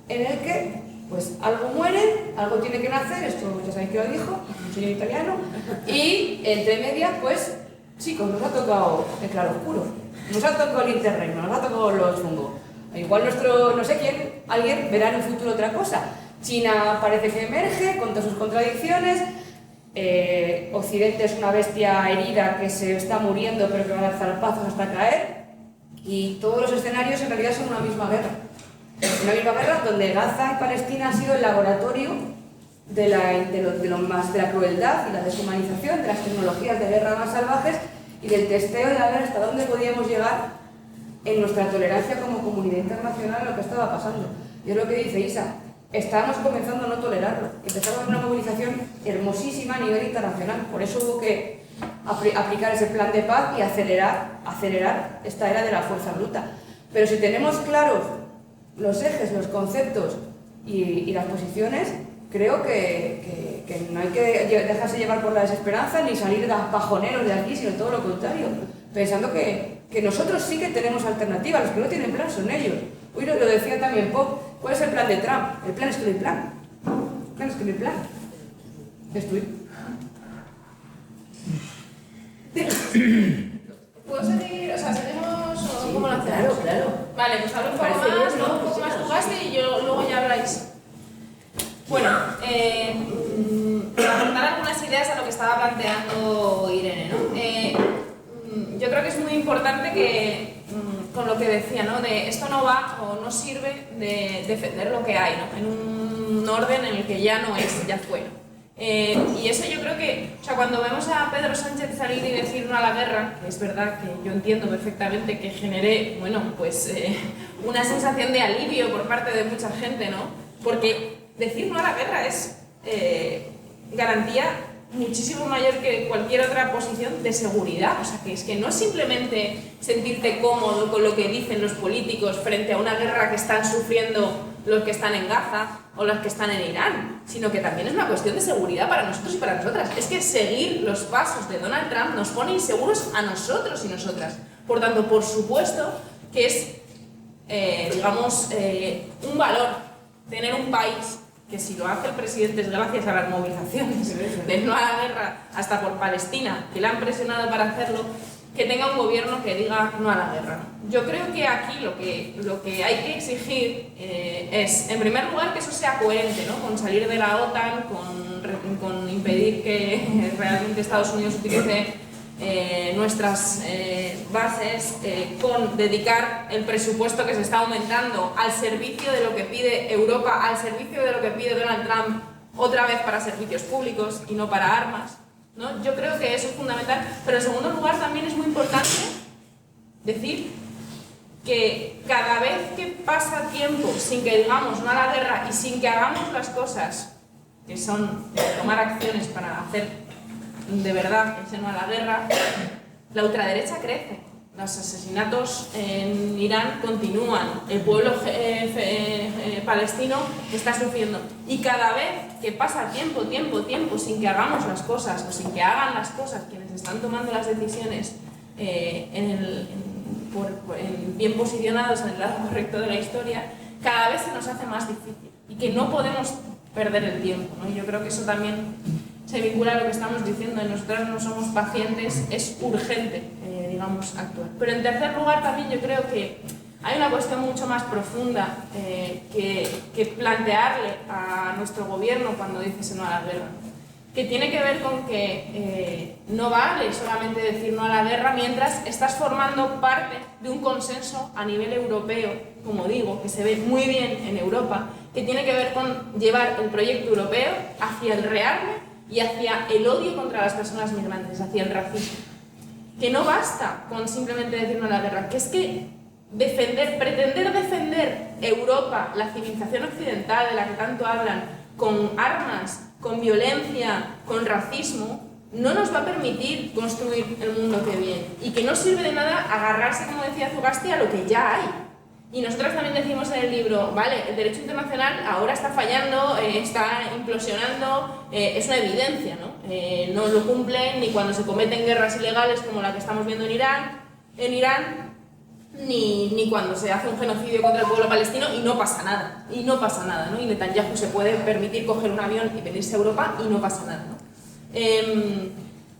en el que pues algo muere, algo tiene que nacer, esto ya sabéis que lo dijo, un señor italiano, y entre medias pues chicos, nos ha tocado el claroscuro, nos ha tocado el interregno, nos ha tocado los fungos. Igual no sé quién, alguien verá en un futuro otra cosa. China parece que emerge con todas sus contradicciones. Occidente es una bestia herida que se está muriendo pero que va a dar zarpazos hasta caer, Y todos los escenarios en realidad son una misma guerra. Una misma guerra donde Gaza y Palestina ha sido el laboratorio de la crueldad y la deshumanización, de las tecnologías de guerra más salvajes y del testeo de a ver hasta dónde podíamos llegar en nuestra tolerancia como comunidad internacional a lo que estaba pasando. Y es lo que dice Isa, estábamos comenzando a no tolerarlo. Empezamos una movilización hermosísima a nivel internacional, por eso hubo que aplicar ese plan de paz y acelerar esta era de la fuerza bruta. Pero si tenemos claros los ejes, los conceptos y las posiciones, creo que no hay que dejarse llevar por la desesperanza ni salir bajoneros de aquí, sino todo lo contrario, pensando que nosotros sí que tenemos alternativas, los que no tienen plan son ellos. Hoy lo decía también Pop, ¿cuál es el plan de Trump? El plan es que no hay plan. El plan es que no hay plan. Destruir. ¿Puedo seguir? O sea, ¿seguimos o cómo lo hacemos? Claro, claro. Vale, pues hablo un poco Parece más, bien, ¿no? ¿no? Un poco Sí, más sí, jugaste y yo luego ya habláis. Bueno, para aportar algunas ideas a lo que estaba planteando Irene, ¿no? Yo creo que es muy importante que, con lo que decía, ¿no? De esto no va o no sirve de defender lo que hay, ¿no? En un orden en el que ya no es, ya fue, ¿no? Y eso yo creo que, o sea, cuando vemos a Pedro Sánchez salir y decir no a la guerra, que es verdad que yo entiendo perfectamente que genere, bueno, pues una sensación de alivio por parte de mucha gente, ¿no? Porque decir no a la guerra es garantía muchísimo mayor que cualquier otra posición de seguridad. O sea, que es que no es simplemente sentirte cómodo con lo que dicen los políticos frente a una guerra que están sufriendo los que están en Gaza o los que están en Irán, sino que también es una cuestión de seguridad para nosotros y para nosotras. Es que seguir los pasos de Donald Trump nos pone inseguros a nosotros y nosotras. Por tanto, por supuesto que es, digamos, un valor tener un país que si lo hace el presidente es gracias a las movilizaciones de no a la guerra hasta por Palestina, que le han presionado para hacerlo, que tenga un gobierno que diga no a la guerra. Yo creo que aquí lo que hay que exigir es, en primer lugar, que eso sea coherente, ¿no? Con salir de la OTAN, con impedir que realmente Estados Unidos utilice nuestras bases, con dedicar el presupuesto que se está aumentando al servicio de lo que pide Europa, al servicio de lo que pide Donald Trump, otra vez para servicios públicos y no para armas, ¿no? Yo creo que eso es fundamental, pero en segundo lugar también es muy importante decir que cada vez que pasa tiempo sin que digamos no a la guerra y sin que hagamos las cosas que son tomar acciones para hacer de verdad ese no a la guerra, la ultraderecha crece. Los asesinatos en Irán continúan, el pueblo palestino está sufriendo. Y cada vez que pasa tiempo sin que hagamos las cosas o sin que hagan las cosas quienes están tomando las decisiones bien posicionados en el lado correcto de la historia, cada vez se nos hace más difícil y que no podemos perder el tiempo, ¿no? Y yo creo que eso también se vincula a lo que estamos diciendo, de nosotras no somos pacientes, es urgente, digamos, actuar. Pero en tercer lugar también yo creo que hay una cuestión mucho más profunda que plantearle a nuestro gobierno cuando dice no a la guerra, que tiene que ver con que no vale solamente decir no a la guerra mientras estás formando parte de un consenso a nivel europeo, como digo, que se ve muy bien en Europa, que tiene que ver con llevar el proyecto europeo hacia el rearme y hacia el odio contra las personas migrantes, hacia el racismo. Que no basta con simplemente decir no a la guerra, que es que pretender defender Europa, la civilización occidental de la que tanto hablan, con armas, con violencia, con racismo, no nos va a permitir construir el mundo que viene. Y que no sirve de nada agarrarse, como decía Zugasti, a lo que ya hay. Y nosotros también decimos en el libro, vale, el derecho internacional ahora está fallando, está implosionando, es una evidencia, ¿no? No lo cumplen ni cuando se cometen guerras ilegales como la que estamos viendo en Irán, ni cuando se hace un genocidio contra el pueblo palestino y no pasa nada, ¿no? Y Netanyahu se puede permitir coger un avión y venirse a Europa y no pasa nada, ¿no?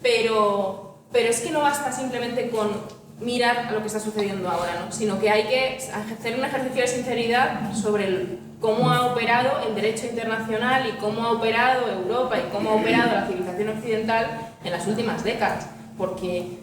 Pero es que no basta simplemente con mirar a lo que está sucediendo ahora, ¿no? Sino que hay que hacer un ejercicio de sinceridad sobre cómo ha operado el derecho internacional y cómo ha operado Europa y cómo ha operado la civilización occidental en las últimas décadas. Porque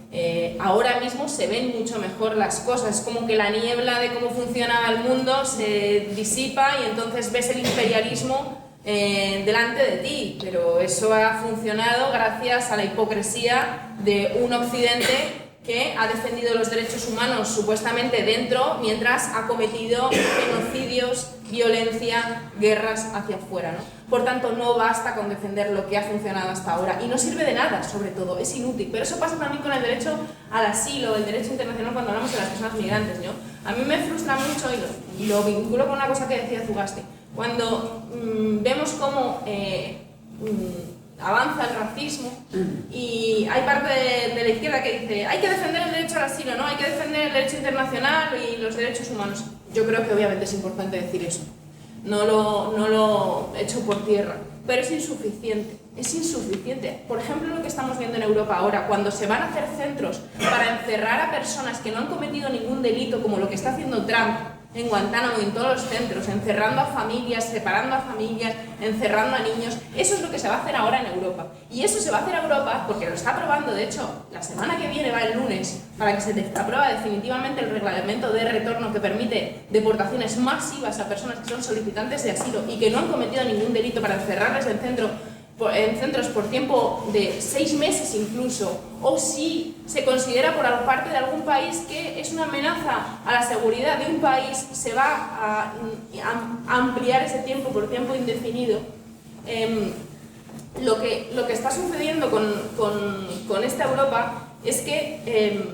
ahora mismo se ven mucho mejor las cosas, es como que la niebla de cómo funciona el mundo se disipa y entonces ves el imperialismo delante de ti, pero eso ha funcionado gracias a la hipocresía de un occidente que ha defendido los derechos humanos supuestamente dentro, mientras ha cometido genocidios, violencia, guerras hacia afuera, ¿no? Por tanto, no basta con defender lo que ha funcionado hasta ahora, y no sirve de nada, sobre todo, es inútil. Pero eso pasa también con el derecho al asilo, el derecho internacional cuando hablamos de las personas migrantes, ¿no? A mí me frustra mucho, y lo vinculo con una cosa que decía Zugasti, cuando vemos cómo avanza el racismo y hay parte de la izquierda que dice hay que defender el derecho al asilo, ¿no? Hay que defender el derecho internacional y los derechos humanos. Yo creo que obviamente es importante decir eso, no lo echo por tierra, pero es insuficiente, es insuficiente. Por ejemplo, lo que estamos viendo en Europa ahora, cuando se van a hacer centros para encerrar a personas que no han cometido ningún delito, como lo que está haciendo Trump en Guantánamo y en todos los centros, encerrando a familias, separando a familias, encerrando a niños. Eso es lo que se va a hacer ahora en Europa. Y eso se va a hacer a Europa porque lo está aprobando, de hecho, la semana que viene va el lunes, para que se aprueba definitivamente el reglamento de retorno que permite deportaciones masivas a personas que son solicitantes de asilo y que no han cometido ningún delito, para encerrarles en centros por tiempo de 6 meses incluso, o si se considera por parte de algún país que es una amenaza a la seguridad de un país, se va a ampliar ese tiempo por tiempo indefinido. Lo que está sucediendo con esta Europa es que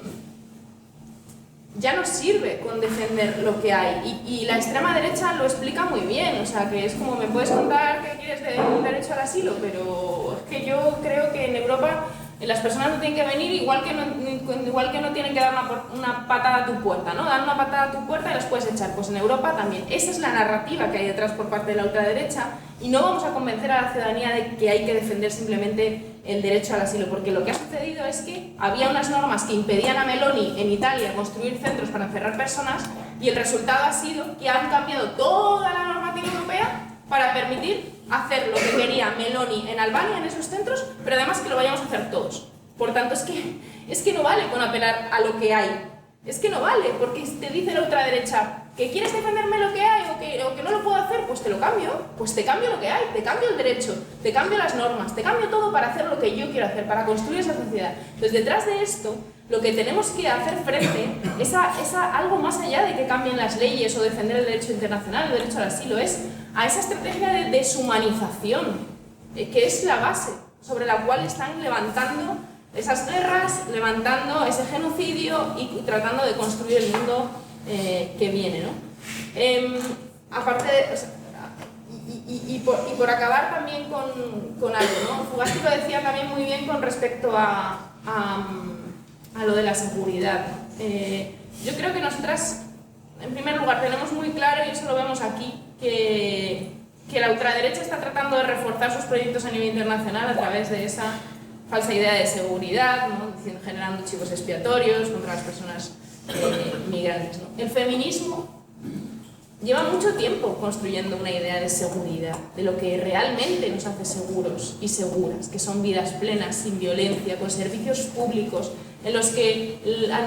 ya no sirve con defender lo que hay, y la extrema derecha lo explica muy bien, o sea, que es como, me puedes contar que quieres de un derecho al asilo, pero es que yo creo que en Europa las personas no tienen que venir igual que no tienen que dar una patada a tu puerta, ¿no? Dan una patada a tu puerta y las puedes echar. Pues en Europa también. Esa es la narrativa que hay detrás por parte de la ultraderecha, y no vamos a convencer a la ciudadanía de que hay que defender simplemente el derecho al asilo, porque lo que ha sucedido es que había unas normas que impedían a Meloni en Italia construir centros para encerrar personas, y el resultado ha sido que han cambiado toda la normativa europea para permitir hacer lo que quería Meloni en Albania, en esos centros, pero además que lo vayamos a hacer todos. Por tanto, es que no vale con apelar a lo que hay. Es que no vale, porque te dice la ultraderecha que quieres defenderme lo que hay o que no lo puedo hacer, pues te lo cambio. Pues te cambio lo que hay, te cambio el derecho, te cambio las normas, te cambio todo para hacer lo que yo quiero hacer, para construir esa sociedad. Entonces, detrás de esto, lo que tenemos que hacer frente es a algo más allá de que cambien las leyes o defender el derecho internacional, el derecho al asilo, es a esa estrategia de deshumanización, que es la base sobre la cual están levantando esas guerras, levantando ese genocidio y tratando de construir el mundo que viene, ¿no? Aparte de, o sea, y por acabar también con algo, ¿no? Zugasti lo decía también muy bien con respecto a lo de la seguridad. Yo creo que nosotras, en primer lugar, tenemos muy claro, y eso lo vemos aquí, que la ultraderecha está tratando de reforzar sus proyectos a nivel internacional a través de esa falsa idea de seguridad, ¿no? Generando chivos expiatorios contra las personas migrantes, ¿no? El feminismo lleva mucho tiempo construyendo una idea de seguridad, de lo que realmente nos hace seguros y seguras, que son vidas plenas, sin violencia, con servicios públicos, en los que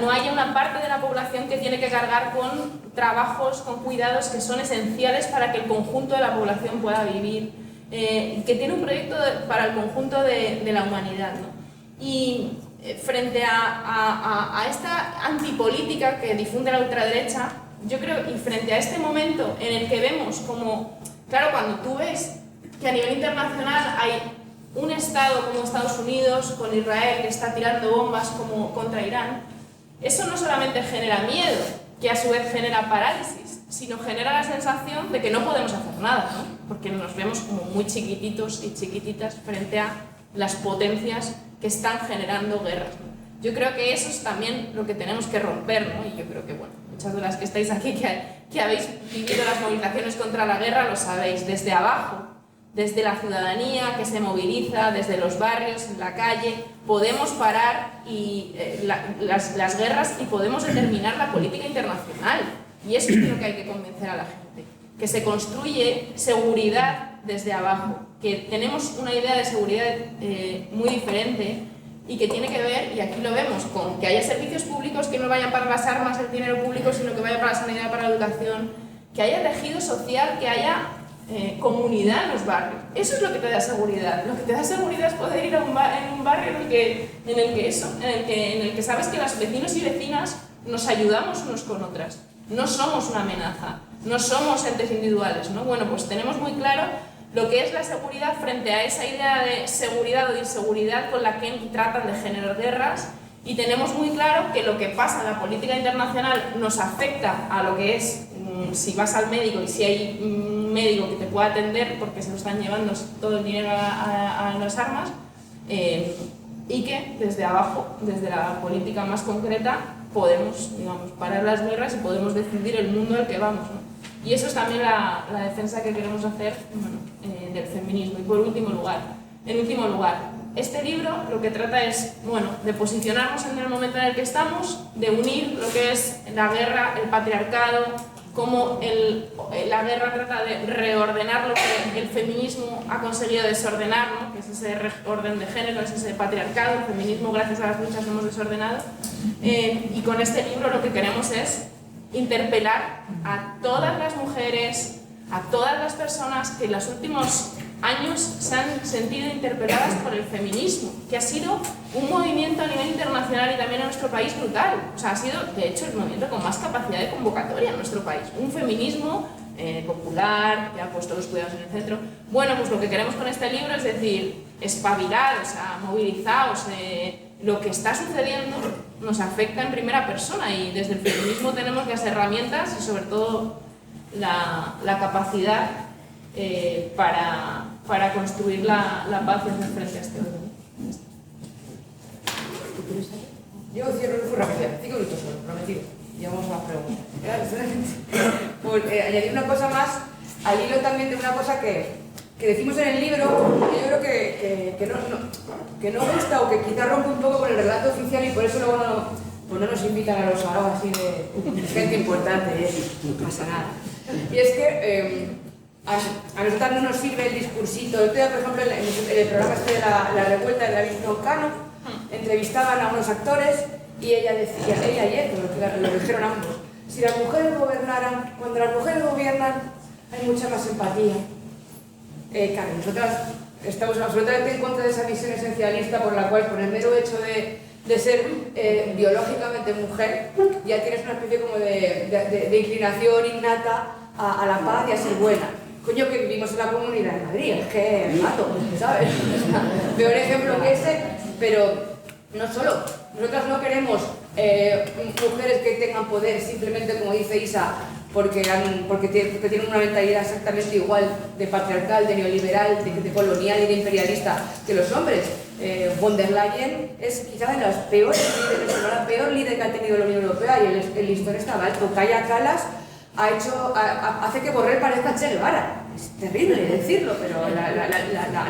no haya una parte de la población que tiene que cargar con trabajos, con cuidados que son esenciales para que el conjunto de la población pueda vivir, que tiene un proyecto para el conjunto de la humanidad, ¿no? Y frente a esta antipolítica que difunde la ultraderecha, yo creo, y frente a este momento en el que vemos como, claro, cuando tú ves que a nivel internacional hay un Estado como Estados Unidos, con Israel, que está tirando bombas como contra Irán, eso no solamente genera miedo, que a su vez genera parálisis, sino genera la sensación de que no podemos hacer nada, ¿no? Porque nos vemos como muy chiquititos y chiquititas frente a las potencias que están generando guerras, ¿no? Yo creo que eso es también lo que tenemos que romper, ¿no? Y yo creo que, bueno, muchas de las que estáis aquí, que habéis vivido las movilizaciones contra la guerra, lo sabéis, desde abajo, desde la ciudadanía que se moviliza, desde los barrios, en la calle, podemos parar las guerras y podemos determinar la política internacional. Y eso es lo que hay que convencer a la gente, que se construye seguridad desde abajo, que tenemos una idea de seguridad muy diferente, y que tiene que ver, y aquí lo vemos, con que haya servicios públicos que no vayan para las armas, el dinero público, sino que vaya para la sanidad, para la educación, que haya tejido social, que haya comunidad en los barrios. Eso es lo que te da seguridad. Lo que te da seguridad es poder ir a un barrio en el que sabes que los vecinos y vecinas nos ayudamos unos con otras. No somos una amenaza, no somos entes individuales, ¿no? Bueno, pues tenemos muy claro lo que es la seguridad frente a esa idea de seguridad o de inseguridad con la que tratan de generar guerras, y tenemos muy claro que lo que pasa en la política internacional nos afecta a lo que es si vas al médico y si hay un médico que te pueda atender porque se lo están llevando todo el dinero a las armas, y que desde abajo, desde la política más concreta, podemos, digamos, parar las guerras y podemos decidir el mundo al que vamos, ¿no? Y eso es también la defensa que queremos hacer, bueno, del feminismo. Y por último lugar, este libro lo que trata es, bueno, de posicionarnos en el momento en el que estamos, de unir lo que es la guerra, el patriarcado, cómo la guerra trata de reordenar lo que el feminismo ha conseguido desordenar, ¿no? Que es ese orden de género, es ese patriarcado. El feminismo, gracias a las luchas, lo hemos desordenado. Y con este libro lo que queremos es interpelar a todas las mujeres, a todas las personas que en los últimos años se han sentido interpeladas por el feminismo, que ha sido un movimiento a nivel internacional y también en nuestro país brutal. O sea, ha sido, de hecho, el movimiento con más capacidad de convocatoria en nuestro país. Un feminismo popular, que ha puesto los cuidados en el centro. Bueno, pues lo que queremos con este libro es decir, espabilad, o sea, movilizaos. Lo que está sucediendo nos afecta en primera persona, y desde el feminismo tenemos las herramientas y sobre todo la capacidad para construir la paz y hacer frente a este orden. Yo cierro muy rápido, 5 minutos solo, prometido. Y vamos a las preguntas. Pues añadir una cosa más, al hilo también de una cosa que decimos en el libro, que yo creo que no gusta o que quizá rompe un poco con el relato oficial, y por eso luego no nos invitan a los saraos así de gente importante, no pasa nada. Y es que a nosotras no nos sirve el discursito. El otro día, por ejemplo, en el programa este de la revuelta de David Broncano, entrevistaban a unos actores y ella decía, ella y él, lo dijeron ambos, si las mujeres gobernaran, cuando las mujeres gobiernan hay mucha más empatía. Claro, nosotras estamos absolutamente en contra de esa visión esencialista por la cual, por el mero hecho de ser biológicamente mujer, ya tienes una especie como de inclinación innata a la paz y a ser buena. Coño, que vivimos en la Comunidad de Madrid, es que mato, ¿sabes? Peor ejemplo que ese, pero no solo. Nosotras no queremos mujeres que tengan poder simplemente, como dice Isa, porque tienen una mentalidad exactamente igual de patriarcal, de neoliberal, de colonial y de imperialista que los hombres. Von der Leyen es quizá de las peores líderes, no la peor líder que ha tenido la Unión Europea, y el listón estaba alto. Kaja Kallas hace que Borrell parezca Che Guevara. Es terrible decirlo, pero la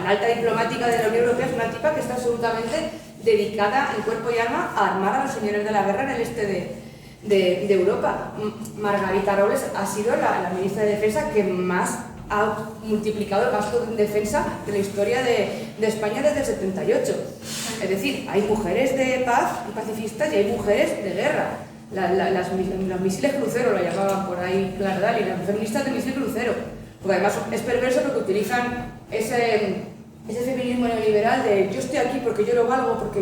alta diplomática de la Unión Europea es una tipa que está absolutamente dedicada en cuerpo y alma a armar a los señores de la guerra en el este de Europa. Margarita Robles ha sido la ministra de Defensa que más ha multiplicado el gasto en defensa de la historia de España desde el 78. Es decir, hay mujeres de paz y pacifistas y hay mujeres de guerra. Los misiles crucero lo llamaban por ahí Clara Daly, las feministas de misil crucero. Porque además es perverso porque utilizan ese feminismo neoliberal de yo estoy aquí porque yo lo valgo,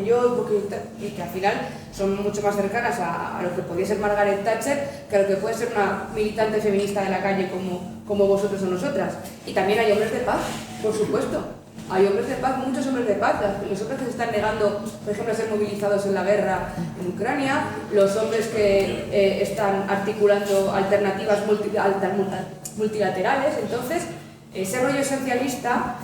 y que al final son mucho más cercanas a lo que podría ser Margaret Thatcher que a lo que puede ser una militante feminista de la calle como vosotros o nosotras. Y también hay hombres de paz, por supuesto. Hay hombres de paz, muchos hombres de paz, los hombres que se están negando, por ejemplo, a ser movilizados en la guerra en Ucrania, los hombres que están articulando alternativas multilaterales. Entonces, ese rollo esencialista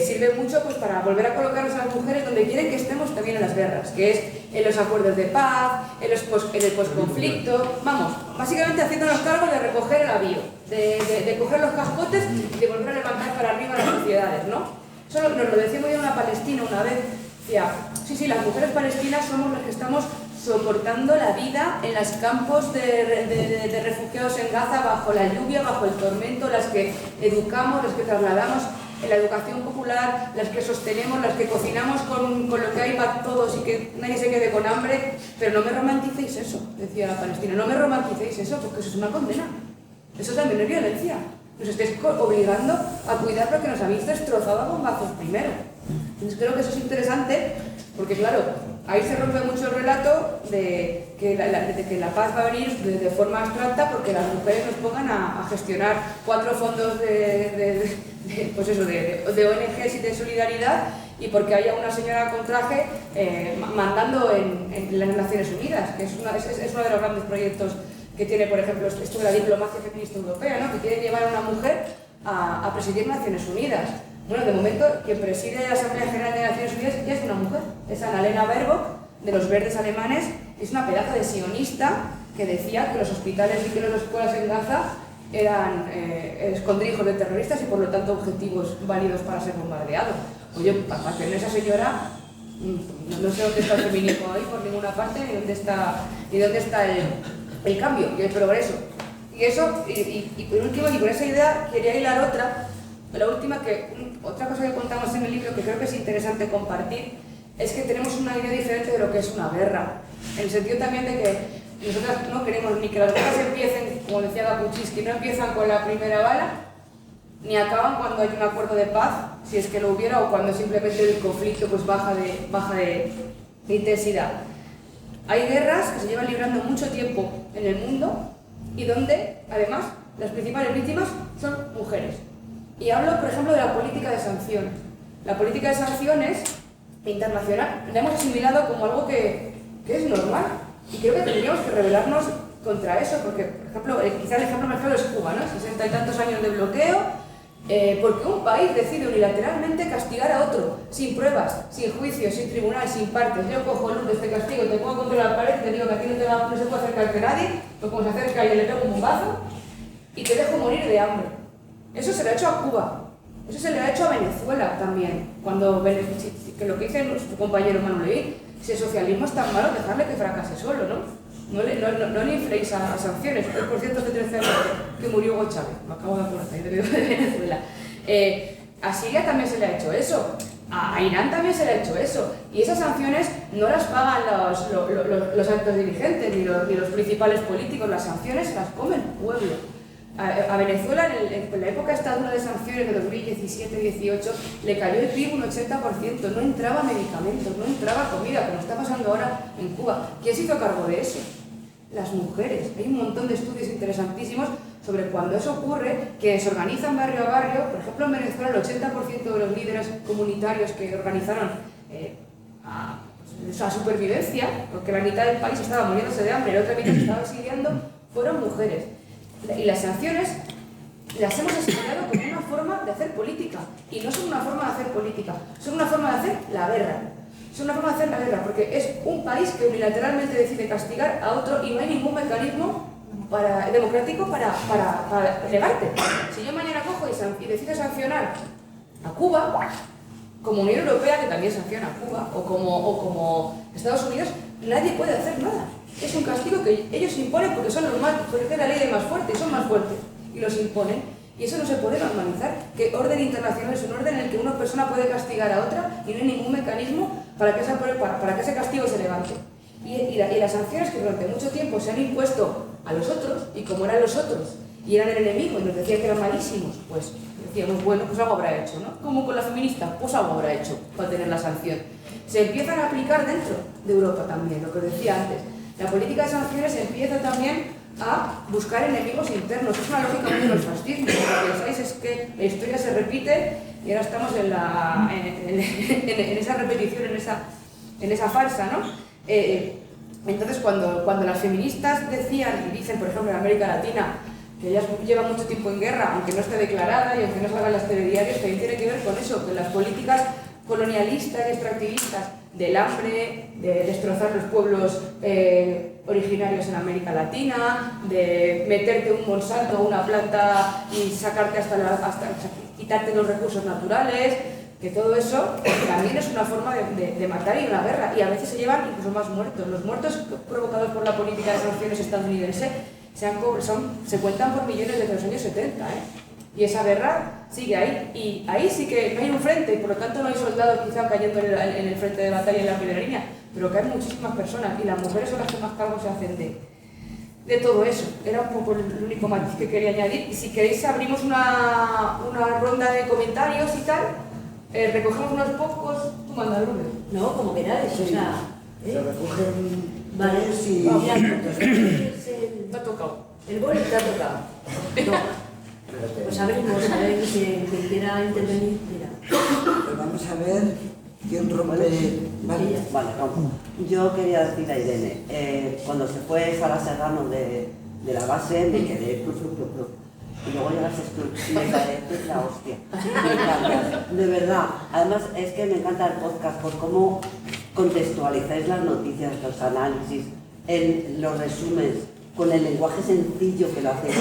sirve mucho pues, para volver a colocarnos a las mujeres donde quieren que estemos también en las guerras, que es en los acuerdos de paz, en el posconflicto, vamos, básicamente haciéndonos cargo de recoger el avío, de coger los cascotes y de volver a levantar para arriba las sociedades, ¿no? Eso nos lo decía muy bien una palestina una vez, decía, sí, las mujeres palestinas somos las que estamos soportando la vida en los campos de refugiados en Gaza, bajo la lluvia, bajo el tormento, las que educamos, las que trasladamos. en la educación popular, las que sostenemos, las que cocinamos con lo que hay para todos y que nadie se quede con hambre, pero no me romanticéis eso, decía la Palestina, no me romanticéis eso, porque eso es una condena, eso también es violencia, nos estáis obligando a cuidar lo que nos habéis destrozado a bombazos primero. Entonces creo que eso es interesante, porque claro, ahí se rompe mucho el relato de que la paz va a venir de forma abstracta porque las mujeres nos pongan a gestionar 4 fondos de ONGs y de solidaridad, y porque haya una señora con traje mandando en las Naciones Unidas, que es uno de los grandes proyectos que tiene, por ejemplo, esto de la diplomacia feminista europea, ¿no? Que quiere llevar a una mujer a presidir Naciones Unidas. Bueno, de momento, quien preside la Asamblea General de Naciones Unidas ya es una mujer, es Annalena Baerbock, de los Verdes alemanes, es una pedazo de sionista que decía que los hospitales y que las escuelas en Gaza eran escondrijos de terroristas y por lo tanto objetivos válidos para ser bombardeados. Oye, para tener esa señora, no sé dónde está el feminismo ahí por ninguna parte, ni dónde está el cambio y el progreso. Y eso, y por último, y con esa idea quería hilar otra cosa que contamos en el libro que creo que es interesante compartir, es que tenemos una idea diferente de lo que es una guerra, en el sentido también de que nosotras no queremos ni que las guerras empiecen, como decía Kapuczynski, no empiezan con la primera bala, ni acaban cuando hay un acuerdo de paz, si es que lo hubiera, o cuando simplemente el conflicto pues baja de intensidad. Hay guerras que se llevan librando mucho tiempo en el mundo y donde, además, las principales víctimas son mujeres. Y hablo, por ejemplo, de la política de sanciones. La política de sanciones internacional la hemos asimilado como algo que es normal. Y creo que tendríamos que rebelarnos contra eso, porque, por ejemplo, quizá el ejemplo más claro es Cuba, ¿no? 60 y tantos años de bloqueo, porque un país decide unilateralmente castigar a otro, sin pruebas, sin juicio, sin tribunal, sin partes. Yo cojo Lourdes, te castigo, te pongo contra la pared, te digo que aquí no se puede acercarte nadie, pues como se acerca y le pego un bombazo, y te dejo morir de hambre. Eso se le ha hecho a Cuba, eso se le ha hecho a Venezuela también, que lo que dice nuestro compañero Manu Levy, si el socialismo es tan malo, dejarle que fracase solo, ¿no? No le infléis a sanciones. Por cierto, hace 13 años que murió Hugo Chávez, me acabo de acordar, de Venezuela. A Siria también se le ha hecho eso, a Irán también se le ha hecho eso, y esas sanciones no las pagan los altos dirigentes ni los principales políticos, las sanciones las come el pueblo. A Venezuela, en la época esta dura de sanciones de 2017-18, le cayó el PIB un 80%, no entraba medicamentos, no entraba comida, como está pasando ahora en Cuba. ¿Quién se hizo cargo de eso? Las mujeres. Hay un montón de estudios interesantísimos sobre cuando eso ocurre, que se organizan barrio a barrio. Por ejemplo, en Venezuela el 80% de los líderes comunitarios que organizaron a supervivencia, porque la mitad del país estaba muriéndose de hambre y la otra mitad se estaba exiliando, fueron mujeres. Y las sanciones las hemos asimilado como una forma de hacer política. Y no son una forma de hacer política, son una forma de hacer la guerra. Son una forma de hacer la guerra, porque es un país que unilateralmente decide castigar a otro y no hay ningún mecanismo democrático para negarte. Si yo mañana cojo y decido sancionar a Cuba, como Unión Europea, que también sanciona a Cuba, o como Estados Unidos, nadie puede hacer nada. Es un castigo que ellos imponen porque son normales, porque es la ley de más fuerte, y son más fuertes, y los imponen. Y eso no se puede normalizar, que orden internacional es un orden en el que una persona puede castigar a otra y no hay ningún mecanismo para que ese castigo se levante. Y las sanciones que durante mucho tiempo se han impuesto a los otros, y como eran los otros, y eran el enemigo, y nos decían que eran malísimos, pues decíamos, bueno, pues algo habrá hecho, ¿no? Como con la feminista, pues algo habrá hecho para tener la sanción. Se empiezan a aplicar dentro de Europa también, lo que os decía antes. La política de sanciones empieza también a buscar enemigos internos. Es una lógica muy de los fascismos. Lo que pensáis es que la historia se repite y ahora estamos en esa repetición, en esa farsa, ¿no? Entonces, cuando las feministas decían y dicen, por ejemplo, en América Latina, que ellas llevan mucho tiempo en guerra, aunque no esté declarada y aunque no salgan las telediarios, también tiene que ver con eso, que las políticas colonialistas y extractivistas del hambre, de destrozar los pueblos originarios en América Latina, de meterte un Monsanto, una planta y sacarte hasta quitarte los recursos naturales, que todo eso también es una forma de matar y una guerra, y a veces se llevan incluso más muertos. Los muertos provocados por la política de sanciones estadounidense se cuentan por millones desde los años 70, Y esa guerra sigue ahí, y ahí sí que no hay un frente, y por lo tanto no hay soldados quizá cayendo en el frente de batalla en la primera línea, pero que hay muchísimas personas, y las mujeres son las que más cargo se hacen de todo eso. Era un poco el único matiz que quería añadir, y si queréis abrimos una ronda de comentarios y tal, recogemos unos pocos, tú manda, Lourdes. No, como queráis, o sea... Se recogen Vale, tres y... mira, entonces Te ha tocado. el boli te ha tocado. Toma. Pues abrimos, a ver quien quiera intervenir, mira. Pues vamos a ver quién rompe... Vale. Vale, vamos. Yo quería decir a Irene, cuando se fue Sara Serrano de la base, me quedé pluf, pluf, pluf, pluf. Y luego llegaste tú y me parece la hostia. Me encanta, de verdad. Además, es que me encanta el podcast por cómo contextualizáis las noticias, los análisis, los resúmenes, con el lenguaje sencillo que lo hacéis.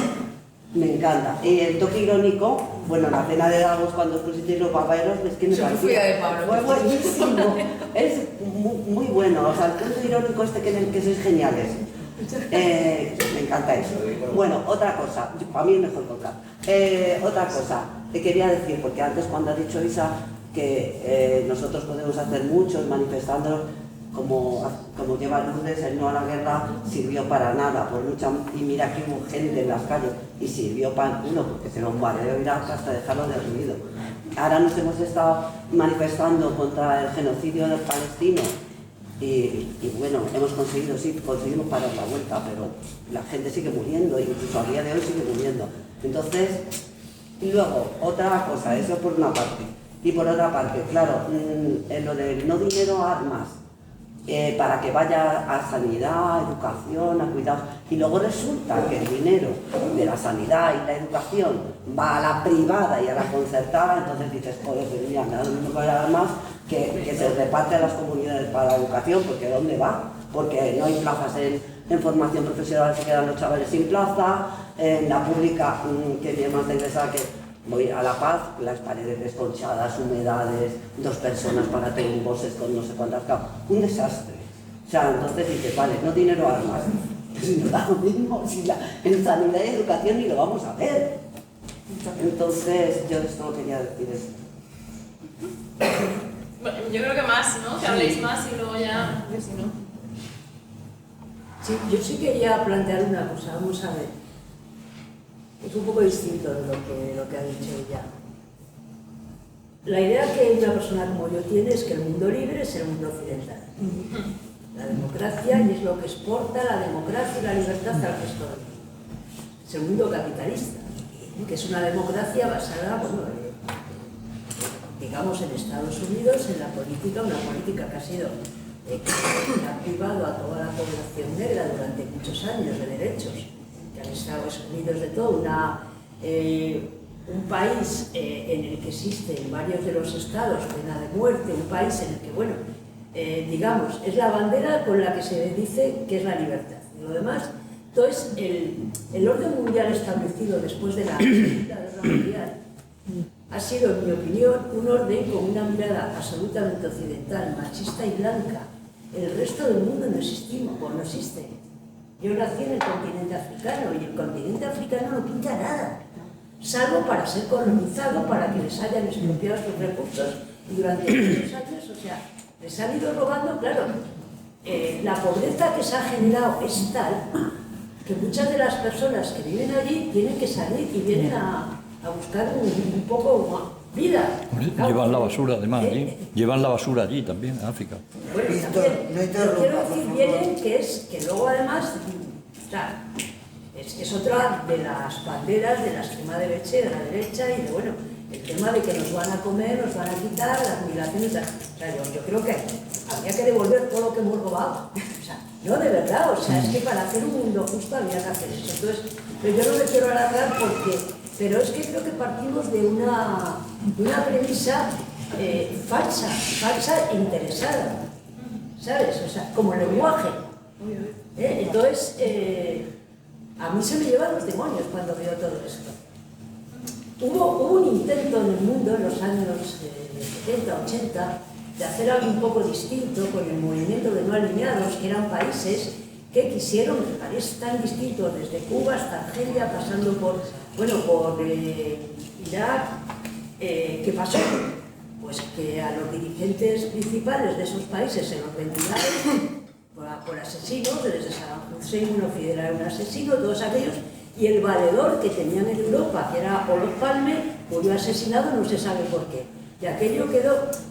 Me encanta. Y el toque irónico, bueno, la cena de Davos cuando pusisteis los babaeros, es que me Sofía de Pablo. fue buenísimo. Es muy bueno, o sea, el punto irónico en el que sois geniales. Me encanta eso. Bueno, otra cosa, para mí es mejor tocar. Otra cosa, te quería decir, porque antes cuando ha dicho Isa que nosotros podemos hacer mucho manifestándonos, como lleva Lourdes, el no a la guerra sirvió para nada, por mucha, y mira que hubo gente en las calles, y sirvió para el culo, porque se bombardeó Irak hasta dejarlo derruido. Ahora nos hemos estado manifestando contra el genocidio de los palestinos, y bueno, conseguimos parar la vuelta, pero la gente sigue muriendo, incluso a día de hoy sigue muriendo. Entonces, y luego, otra cosa, eso por una parte. Y por otra parte, claro, en lo del no dinero a armas, para que vaya a sanidad, educación, a cuidados, y luego resulta que el dinero de la sanidad y la educación va a la privada y a la concertada, entonces dices, joder, pues mira, nada, no me voy a dar más que se reparte a las comunidades para la educación, porque ¿dónde va? Porque no hay plazas en formación profesional, se quedan los chavales sin plaza, en la pública, que me más interesada que voy a La Paz, las paredes desconchadas, humedades, 2 personas para tener bosses con no sé cuántas capas, un desastre. O sea, entonces dices, vale, no dinero armas, si no da lo mismo, si en sanidad y educación ni lo vamos a ver. Entonces, yo esto quería decir eso. Bueno, yo creo que más, ¿no? Que habléis más y luego ya, que si no. Sí, yo sí quería plantear una cosa, vamos a ver. Es un poco distinto de lo que ha dicho ella. La idea que una persona como yo tiene es que el mundo libre es el mundo occidental. La democracia, y es lo que exporta la democracia y la libertad al resto del mundo. Es el mundo capitalista, que es una democracia basada, bueno, digamos en Estados Unidos, en la política, una política que ha sido que ha privado a toda la población negra durante muchos años de derechos, que han estado excluidos de todo, un país en el que existe en varios de los estados pena de muerte, un país en el que, bueno, digamos, es la bandera con la que se dice que es la libertad. Y lo demás, entonces, el orden mundial establecido después de la Segunda Guerra Mundial ha sido, en mi opinión, un orden con una mirada absolutamente occidental, machista y blanca. El resto del mundo no existimos, pues no existe. Yo nací en el continente africano y el continente africano no pinta nada, salvo para ser colonizado, para que les hayan expropiado sus recursos y durante muchos años, o sea, les han ido robando, claro. La pobreza que se ha generado es tal que muchas de las personas que viven allí tienen que salir y vienen a buscar un poco vida. Llevan la basura además allí. Llevan la basura allí también, en África. Bueno, Víctor, también, no hay pero todo quiero ropa, decir, por vienen que luego además, o sea, es otra de las banderas de la extrema derecha y de la derecha y de, bueno, el tema de que nos van a comer, nos van a quitar, las migraciones, o sea, yo creo que habría que devolver todo lo que hemos robado. O sea, no, de verdad, o sea, es que para hacer un mundo justo habría que hacer eso. Entonces, pero yo no me quiero alargar pero es que creo que partimos de una premisa falsa e interesada, ¿sabes? O sea, como lenguaje. Entonces, a mí se me llevan los demonios cuando veo todo esto. Hubo un intento en el mundo en los años 70, 80, de hacer algo un poco distinto con el movimiento de no alineados, que eran países que quisieron, países tan distintos, desde Cuba hasta Argelia, pasando por Bueno, por Irak, ¿qué pasó? Pues que a los dirigentes principales de esos países se los ventilaron por asesinos, desde Saddam Hussein, Fidel era un asesino, todos aquellos, y el valedor que tenían en Europa, que era Olof Palme, murió asesinado, no se sabe por qué. Y aquello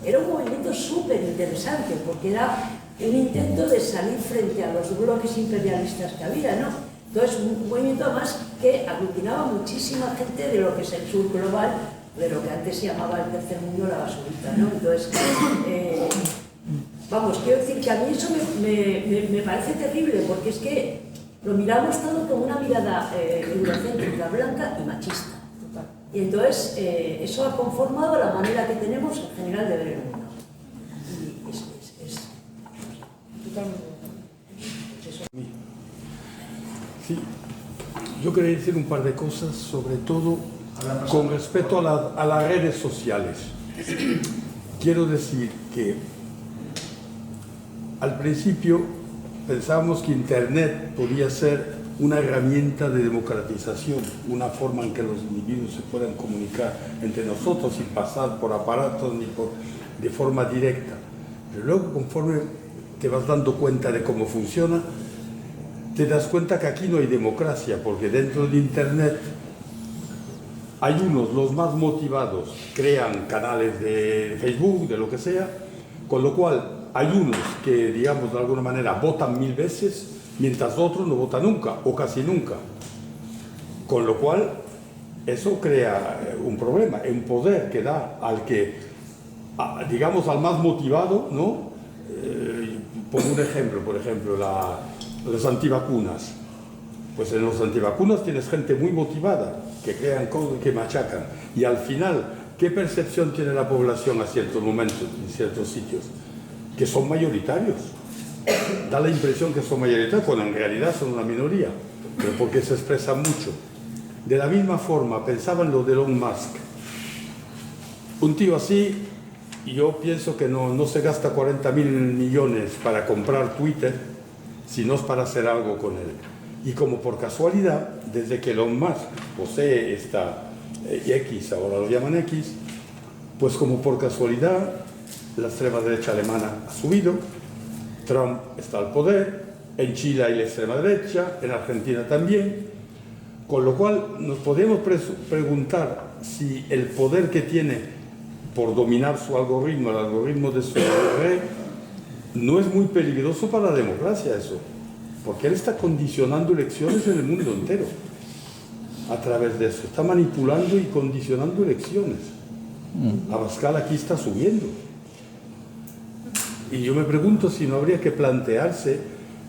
era un movimiento súper interesante, porque era un intento de salir frente a los bloques imperialistas que había, ¿no? Entonces, un movimiento además que aglutinaba muchísima gente de lo que es el sur global, de lo que antes se llamaba el tercer mundo, la basurita, ¿no? Entonces, vamos, quiero decir que a mí eso me parece terrible, porque es que lo miramos todo con una mirada eurocéntrica, blanca y machista. Y entonces, eso ha conformado la manera que tenemos en general de ver el mundo. Y es totalmente... Pues eso. Sí, yo quería decir un par de cosas, sobre todo con respecto a las redes sociales. Quiero decir que al principio pensábamos que Internet podía ser una herramienta de democratización, una forma en que los individuos se puedan comunicar entre nosotros sin pasar por aparatos ni de forma directa. Pero luego, conforme te vas dando cuenta de cómo funciona, te das cuenta que aquí no hay democracia, porque dentro de Internet hay unos, los más motivados, crean canales de Facebook, de lo que sea, con lo cual hay unos que, digamos, de alguna manera votan 1000 veces, mientras otros no votan nunca, o casi nunca. Con lo cual, eso crea un problema, un poder que da al que, digamos, al más motivado, ¿no? Pongo un ejemplo, por ejemplo, los antivacunas. Pues en los antivacunas tienes gente muy motivada, que crean cosas, que machacan. Y al final, ¿qué percepción tiene la población a ciertos momentos, en ciertos sitios? Que son mayoritarios. Da la impresión que son mayoritarios, cuando en realidad son una minoría, pero porque se expresan mucho. De la misma forma, pensaban lo de Elon Musk. Un tío así, yo pienso que no se gasta 40.000 millones para comprar Twitter, sino es para hacer algo con él. Y como por casualidad, desde que Elon Musk posee esta X, ahora lo llaman X, pues como por casualidad, la extrema derecha alemana ha subido, Trump está al poder, en Chile hay la extrema derecha, en Argentina también, con lo cual nos podemos preguntar si el poder que tiene por dominar su algoritmo, el algoritmo de su red, no es muy peligroso para la democracia eso, porque él está condicionando elecciones en el mundo entero a través de eso, está manipulando y condicionando elecciones. Abascal aquí está subiendo. Y yo me pregunto si no habría que plantearse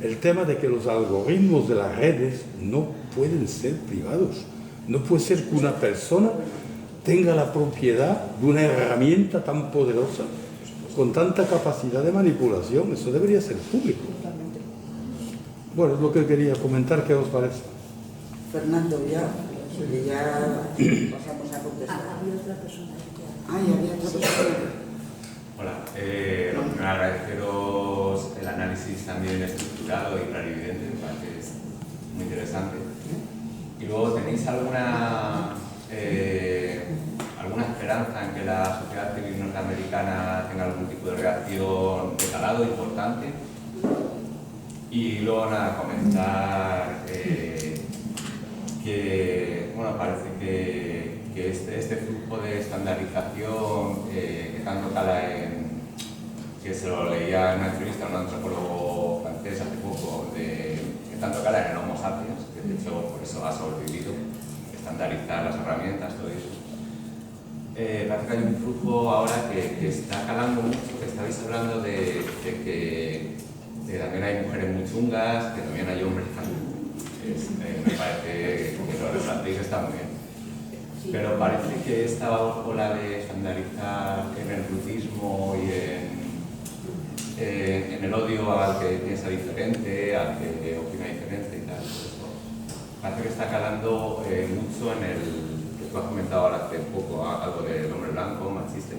el tema de que los algoritmos de las redes no pueden ser privados. No puede ser que una persona tenga la propiedad de una herramienta tan poderosa, con tanta capacidad de manipulación. Eso debería ser público. Bueno, es lo que quería comentar. ¿Qué os parece? Fernando, ya pasamos a contestar. Había otra persona que... Ay, había otra persona. Hola, primero agradeceros el análisis también estructurado y clarividente, me parece que es muy interesante. Y luego, ¿tenéis alguna esperanza en que la sociedad civil norteamericana tenga algún tipo de reacción de calado importante? Y luego, nada, comentar que, bueno, parece que este flujo de estandarización que tanto cala que se lo leía en una entrevista a un antropólogo francés hace poco, que tanto cala en el Homo sapiens, que de hecho por eso ha sobrevivido, estandarizar las herramientas, todo eso. Parece que hay un flujo ahora que está calando mucho, que estabais hablando de que también hay mujeres muy chungas, que también hay hombres me parece que lo replanteéis está muy bien. Pero parece que esta ola de estandarizar en el brutismo y en el odio al que piensa diferente, al que opina diferente y tal, eso, parece que está calando mucho en el que tú has comentado ahora hace poco, algo del hombre blanco, machista.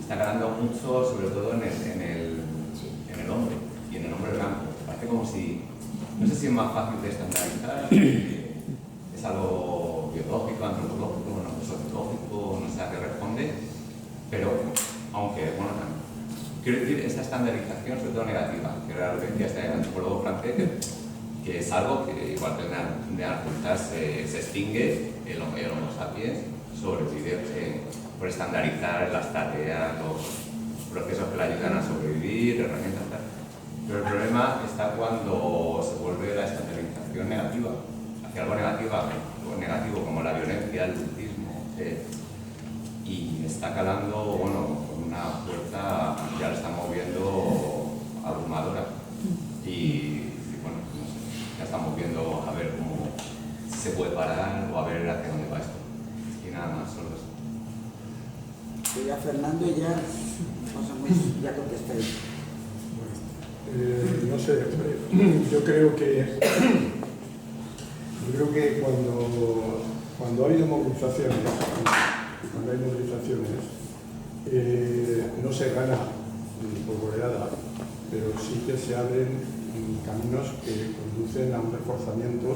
Está calando mucho, sobre todo en el hombre y en el hombre blanco. Parece como si, no sé si es más fácil de estandarizar, es algo biológico. sociológico, antropológico, bueno, sociológico, no sé a qué responde, pero aunque, bueno, quiero decir, esta estandarización, sobre todo negativa, que era lo que decía este antropólogo francés, que es algo que, igual que el Neandertal, se extingue el Homo sapiens, sobrevive por estandarizar las tareas, los procesos que le ayudan a sobrevivir, herramientas, tal. Pero el problema está cuando se vuelve la estandarización negativa, hacia algo negativo como la violencia, el lutismo, y está calando, bueno, con una fuerza, ya lo estamos viendo, abrumadora. Y bueno, no sé, ya estamos viendo a ver cómo si se puede parar o a ver hacia dónde va esto. Y nada más, solo eso. Ya Fernando ya, ya contesté. No sé, yo creo que cuando ha habido movilizaciones, no se gana por goleada, pero sí que se abren caminos que conducen a un reforzamiento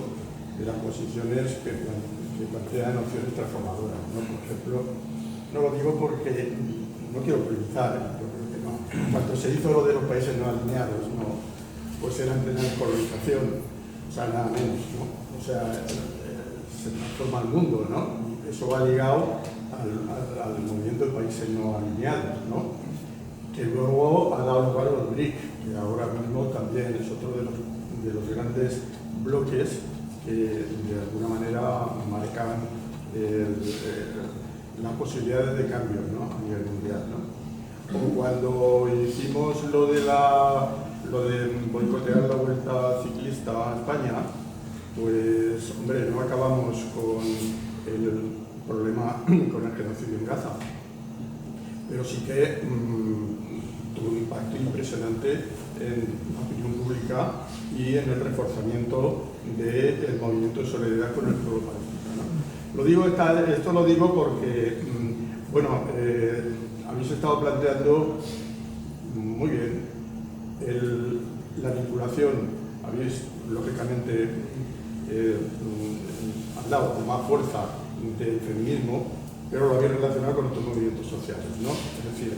de las posiciones que plantean opciones transformadoras, ¿no? Por ejemplo, no lo digo porque no quiero priorizar, yo creo que no. Cuando se hizo lo de los países no alineados, ¿no? Pues era en plena colonización, o sea, nada menos, ¿no? O sea, se transforma el mundo, ¿no? Eso va ligado al movimiento de países no alineados, ¿no? Que luego ha dado lugar a los BRIC, que ahora mismo también es otro de los grandes bloques que de alguna manera marcan las posibilidades de cambio, ¿no? A nivel mundial, ¿no? O cuando hicimos lo de boicotear la Vuelta Ciclista a España, pues, hombre, no acabamos con el problema con el genocidio en Gaza, pero sí que tuvo un impacto impresionante en la opinión pública y en el reforzamiento del movimiento de solidaridad con el pueblo palestino, ¿no? Esto lo digo porque, bueno, habéis estado planteando muy bien la vinculación, habéis lógicamente hablado con más fuerza del feminismo, pero lo habéis relacionado con otros movimientos sociales, ¿no? Es decir,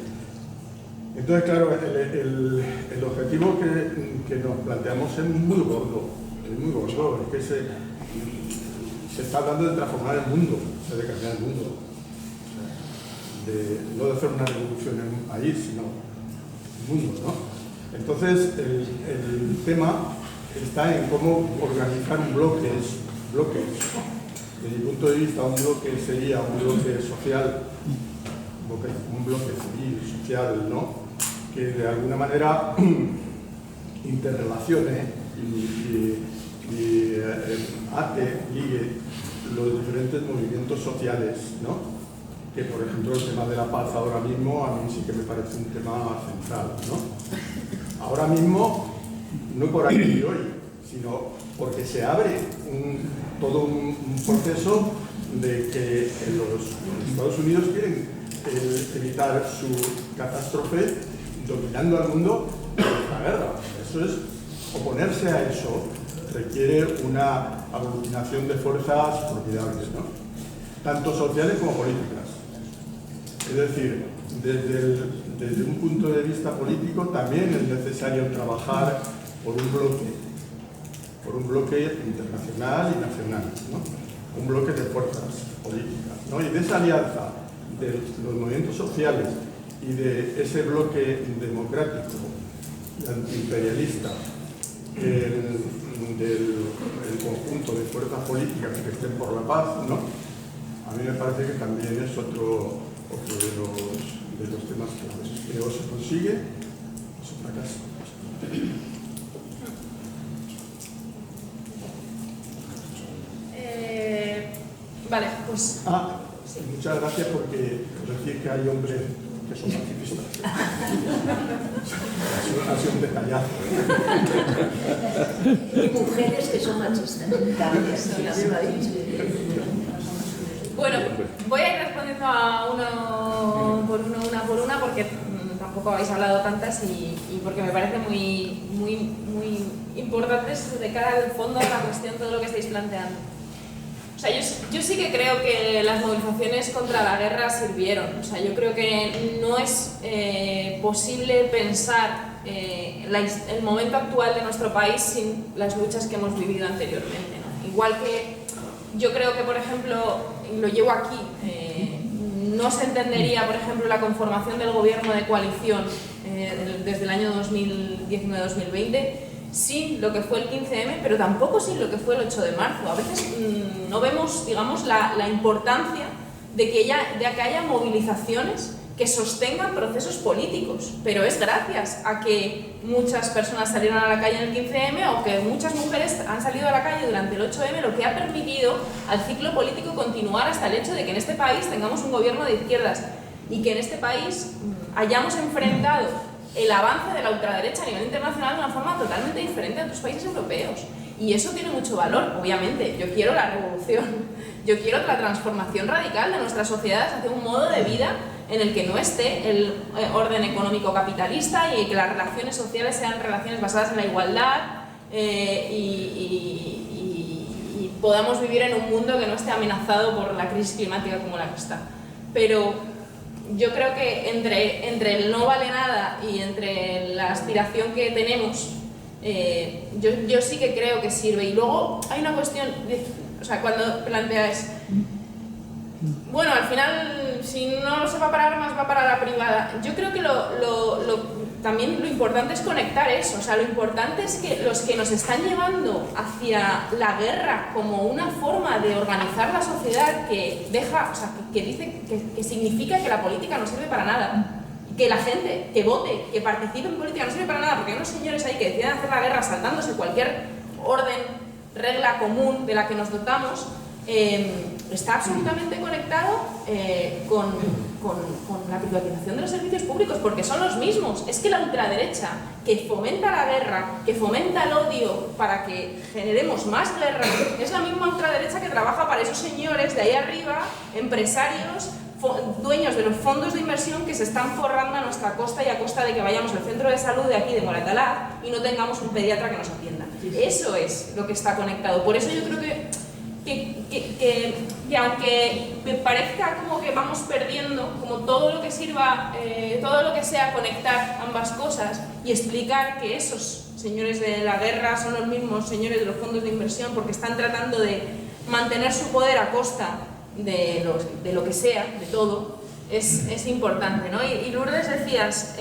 entonces, claro, el objetivo que nos planteamos es muy gordo, es que se está hablando de transformar el mundo, de cambiar el mundo, no de hacer una revolución en un país, sino el mundo, ¿no? Entonces, el tema está en cómo organizar bloques. Desde mi punto de vista, un bloque sería un bloque social, un bloque civil, social, ¿no? Que de alguna manera interrelacione y ligue los diferentes movimientos sociales, ¿no? Que, por ejemplo, el tema de la paz ahora mismo a mí sí que me parece un tema central, ¿no? Ahora mismo, no por aquí y hoy, sino porque se abre todo un proceso de que los Estados Unidos quieren evitar su catástrofe dominando al mundo con la guerra. Eso es, oponerse a eso requiere una aglutinación de fuerzas formidables, ¿no? Tanto sociales como políticas. Es decir, desde un punto de vista político también es necesario trabajar por un bloque internacional y nacional, ¿no? Un bloque de fuerzas políticas, ¿no? Y de esa alianza de los movimientos sociales y de ese bloque democrático y antiimperialista del conjunto de fuerzas políticas que estén por la paz, ¿no? A mí me parece que también es otro de los temas claves. Que o se consigue o se fracasa. Vale, pues... Sí. Muchas gracias porque decir que hay hombres que son pacifistas. Ha sido un detallazo. Y mujeres que son machistas. Bueno, voy a ir respondiendo a una por una, porque tampoco habéis hablado tantas y porque me parece muy importantes de cara al fondo de la cuestión todo lo que estáis planteando. O sea, yo sí que creo que las movilizaciones contra la guerra sirvieron. O sea, yo creo que no es posible pensar el momento actual de nuestro país sin las luchas que hemos vivido anteriormente, ¿no? Igual que yo creo que, por ejemplo, y lo llevo aquí, no se entendería, por ejemplo, la conformación del gobierno de coalición desde el año 2019-2020 sin lo que fue el 15M, pero tampoco sin lo que fue el 8 de marzo. A veces no vemos, digamos, la importancia de que haya movilizaciones que sostengan procesos políticos, pero es gracias a que muchas personas salieron a la calle en el 15M o que muchas mujeres han salido a la calle durante el 8M, lo que ha permitido al ciclo político continuar hasta el hecho de que en este país tengamos un gobierno de izquierdas y que en este país hayamos enfrentado el avance de la ultraderecha a nivel internacional de una forma totalmente diferente a otros países europeos. Y eso tiene mucho valor, obviamente. Yo quiero la revolución, yo quiero la transformación radical de nuestras sociedades hacia un modo de vida en el que no esté el orden económico capitalista y que las relaciones sociales sean relaciones basadas en la igualdad y podamos vivir en un mundo que no esté amenazado por la crisis climática como la que está. Pero yo creo que entre el no vale nada y entre la aspiración que tenemos, yo sí que creo que sirve. Y luego hay una cuestión, o sea, cuando planteas, bueno, al final, si no se va para armas, va para la privada. Yo creo que también lo importante es conectar eso. O sea, lo importante es que los que nos están llevando hacia la guerra como una forma de organizar la sociedad que deja, o sea, que dice que significa que la política no sirve para nada, que la gente que vote, que participe en política no sirve para nada, porque hay unos señores ahí que deciden hacer la guerra saltándose cualquier orden, regla común de la que nos dotamos, está absolutamente conectado con la privatización de los servicios públicos, porque son los mismos. Es que la ultraderecha, que fomenta la guerra, que fomenta el odio para que generemos más guerra, es la misma ultraderecha que trabaja para esos señores de ahí arriba, empresarios, dueños de los fondos de inversión que se están forrando a nuestra costa y a costa de que vayamos al centro de salud de aquí de Moratalaz y no tengamos un pediatra que nos atienda. Eso es lo que está conectado. Por eso yo creo que aunque me parezca como que vamos perdiendo, como todo lo que sirva, todo lo que sea conectar ambas cosas y explicar que esos señores de la guerra son los mismos señores de los fondos de inversión porque están tratando de mantener su poder a costa de lo que sea, de todo, es importante, ¿no? Y Lourdes decías,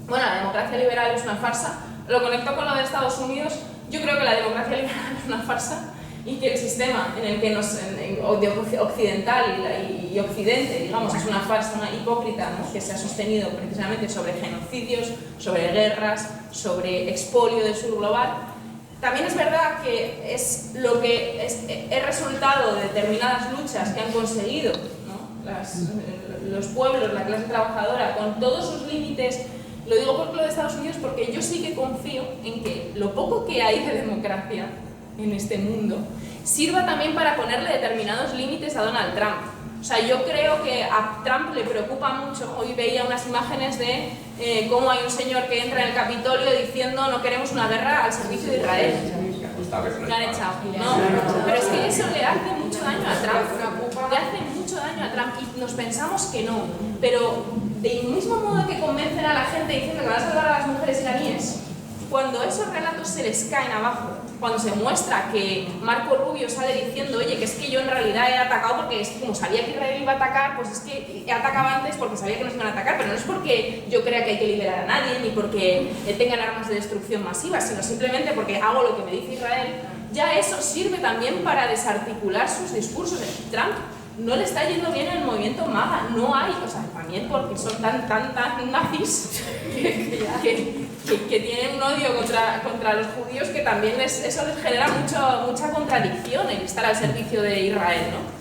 bueno, la democracia liberal es una farsa. Lo conecto con lo de Estados Unidos. Yo creo que la democracia liberal es una farsa y que el sistema en el que occidental y occidente, digamos, es una farsa, una hipócrita, ¿no? Que se ha sostenido precisamente sobre genocidios, sobre guerras, sobre expolio del sur global. También es verdad que es lo que es resultado de determinadas luchas que han conseguido, ¿no? Los pueblos, la clase trabajadora, con todos sus límites. Lo digo por lo de Estados Unidos porque yo sí que confío en que lo poco que hay de democracia en este mundo sirva también para ponerle determinados límites a Donald Trump. O sea, yo creo que a Trump le preocupa mucho. Hoy veía unas imágenes de cómo hay un señor que entra en el Capitolio diciendo no queremos una guerra al servicio de Israel. Lo han echado. No, pero es que eso le hace mucho daño a Trump. Le hace mucho daño a Trump y nos pensamos que no. Pero del mismo modo que convencen a la gente diciendo que van a salvar a las mujeres iraníes, cuando esos relatos se les caen abajo, cuando se muestra que Marco Rubio sale diciendo, oye, que es que yo en realidad he atacado porque es que como sabía que Israel iba a atacar, pues es que he atacado antes porque sabía que nos iban a atacar, pero no es porque yo crea que hay que liberar a nadie, ni porque tengan armas de destrucción masiva, sino simplemente porque hago lo que me dice Israel. Ya eso sirve también para desarticular sus discursos. Trump no le está yendo bien en el movimiento MAGA, no hay, o sea, también porque son tan nazis que tienen un odio contra los judíos que también eso les genera mucha contradicción en estar al servicio de Israel, ¿no?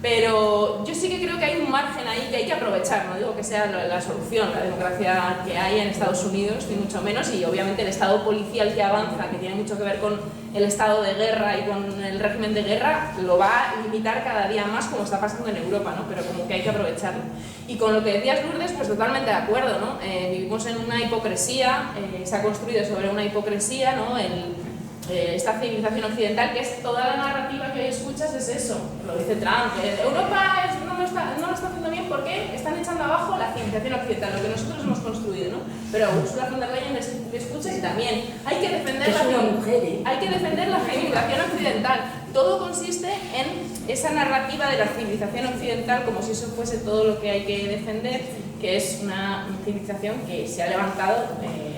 Pero yo sí que creo que hay un margen ahí que hay que aprovechar, no digo que sea la solución, la democracia que hay en Estados Unidos, ni mucho menos, y obviamente el estado policial que avanza, que tiene mucho que ver con el estado de guerra y con el régimen de guerra, lo va a limitar cada día más como está pasando en Europa, ¿no? Pero como que hay que aprovecharlo. Y con lo que decías, Lourdes, pues totalmente de acuerdo, ¿no? Vivimos en una hipocresía, se ha construido sobre una hipocresía, ¿no? esta civilización occidental, que es toda la narrativa que hoy escuchas es eso, lo dice Trump, Europa no lo está haciendo bien porque están echando abajo la civilización occidental, lo que nosotros hemos construido, ¿no? Pero Ursula von der Leyen le escucha y también hay que defender la civilización occidental. Todo consiste en esa narrativa de la civilización occidental como si eso fuese todo lo que hay que defender, que es una civilización que se ha levantado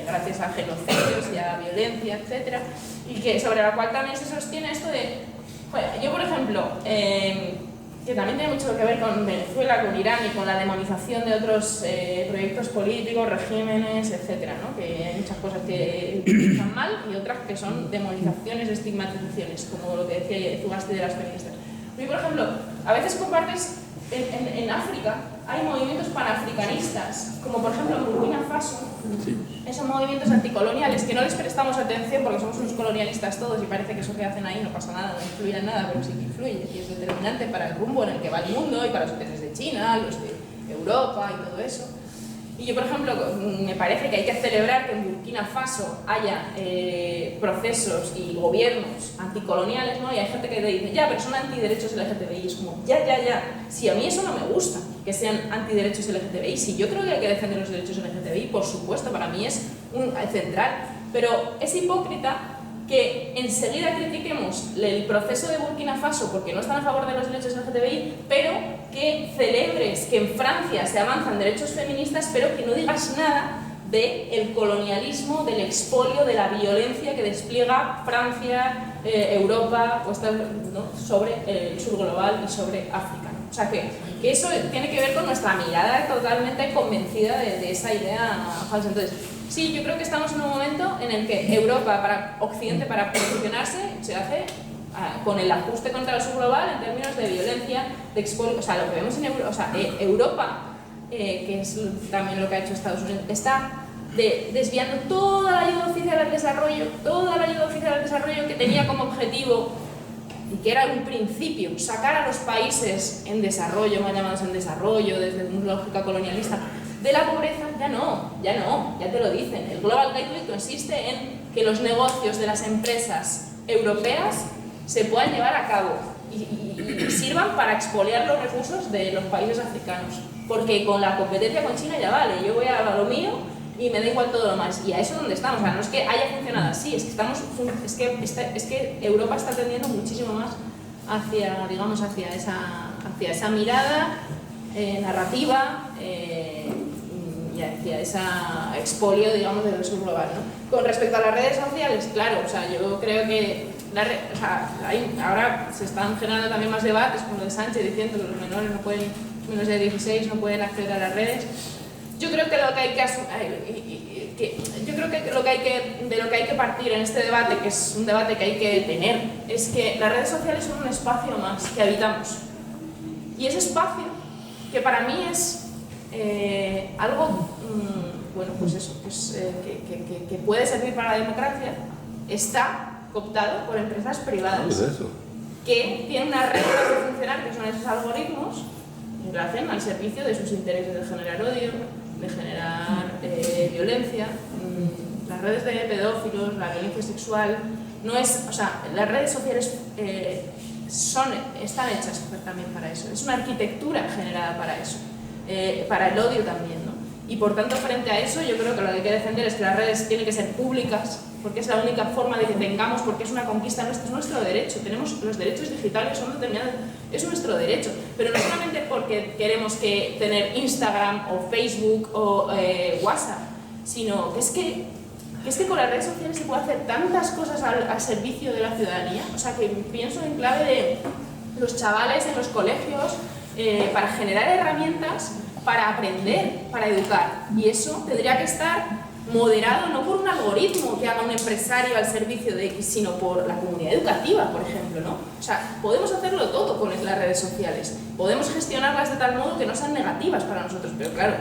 gracias a genocidios y a violencia, etc. Y que sobre la cual también se sostiene esto de... Bueno, yo, por ejemplo, que también tiene mucho que ver con Venezuela, con Irán y con la demonización de otros proyectos políticos, regímenes, etc., ¿no? Que hay muchas cosas que están mal y otras que son demonizaciones, estigmatizaciones, como lo que decía Zugasti de las feministas. Yo, por ejemplo, a veces compartes en África, hay movimientos panafricanistas, como por ejemplo en Burkina Faso, esos movimientos anticoloniales que no les prestamos atención porque somos unos colonialistas todos y parece que eso que hacen ahí no pasa nada, no influye en nada, pero sí que influye y es determinante para el rumbo en el que va el mundo y para los intereses de China, los de Europa y todo eso. Y yo, por ejemplo, me parece que hay que celebrar que en Burkina Faso haya procesos y gobiernos anticoloniales, ¿no? Y hay gente que te dice, ya, pero son antiderechos LGTBI. Y es como, ya. Si a mí eso no me gusta, que sean antiderechos LGTBI. Si yo creo que hay que defender los derechos LGTBI, por supuesto, para mí es central. Pero es hipócrita que enseguida critiquemos el proceso de Burkina Faso porque no están a favor de los derechos LGTBI, pero que celebres que en Francia se avanzan derechos feministas, pero que no digas nada del colonialismo, del expolio, de la violencia que despliega Francia, Europa, ¿no? sobre el sur global y sobre África, ¿no? O sea que eso tiene que ver con nuestra mirada totalmente convencida de esa idea falsa. Entonces, sí, yo creo que estamos en un momento en el que Europa, Occidente, para posicionarse, se hace con el ajuste contra el sur global en términos de violencia, de expolio. O sea, lo que vemos en Europa, Europa, que es también lo que ha hecho Estados Unidos, está desviando toda la ayuda oficial al desarrollo, que tenía como objetivo, y que era un principio, sacar a los países en desarrollo, más llamados en desarrollo, desde una lógica colonialista, de la pobreza. Ya te lo dicen. El Global Gateway consiste en que los negocios de las empresas europeas se puedan llevar a cabo y sirvan para expoliar los recursos de los países africanos. Porque con la competencia con China ya vale, yo voy a lo mío y me da igual todo lo más. Y a eso es donde estamos. O sea, no es que haya funcionado así, es que Europa está tendiendo muchísimo más hacia, digamos, hacia esa mirada narrativa y hacia ese expolio, digamos, del sur global, ¿no? Con respecto a las redes sociales, claro, o sea, yo creo que ahora se están generando también más debates, como lo de Sánchez diciendo que los menos de 16 no pueden acceder a las redes. Yo creo que lo que hay que partir en este debate, que es un debate que hay que tener, es que las redes sociales son un espacio más que habitamos. Y ese espacio, que para mí es algo, bueno, pues eso, que puede servir para la democracia, está cooptado por empresas privadas que tienen una red para funcionar, que son esos algoritmos, que lo hacen al servicio de sus intereses de generar odio, de generar violencia. Las redes de pedófilos, la violencia sexual, no es, o sea, las redes sociales están hechas también para eso. Es una arquitectura generada para eso, para el odio también, ¿no? Y por tanto, frente a eso, yo creo que lo que hay que defender es que las redes tienen que ser públicas, porque es la única forma de que tengamos, porque es una conquista, es nuestro derecho. Tenemos los derechos digitales, son determinados, es nuestro derecho. Pero no solamente porque queremos tener Instagram o Facebook o WhatsApp, sino que es que con las redes sociales se puede hacer tantas cosas al servicio de la ciudadanía. O sea, que pienso en clave de los chavales en los colegios, para generar herramientas para aprender, para educar. Y eso tendría que estar moderado no por un algoritmo que haga un empresario al servicio de X, sino por la comunidad educativa, por ejemplo, ¿no? O sea, podemos hacerlo todo con las redes sociales. Podemos gestionarlas de tal modo que no sean negativas para nosotros, pero claro,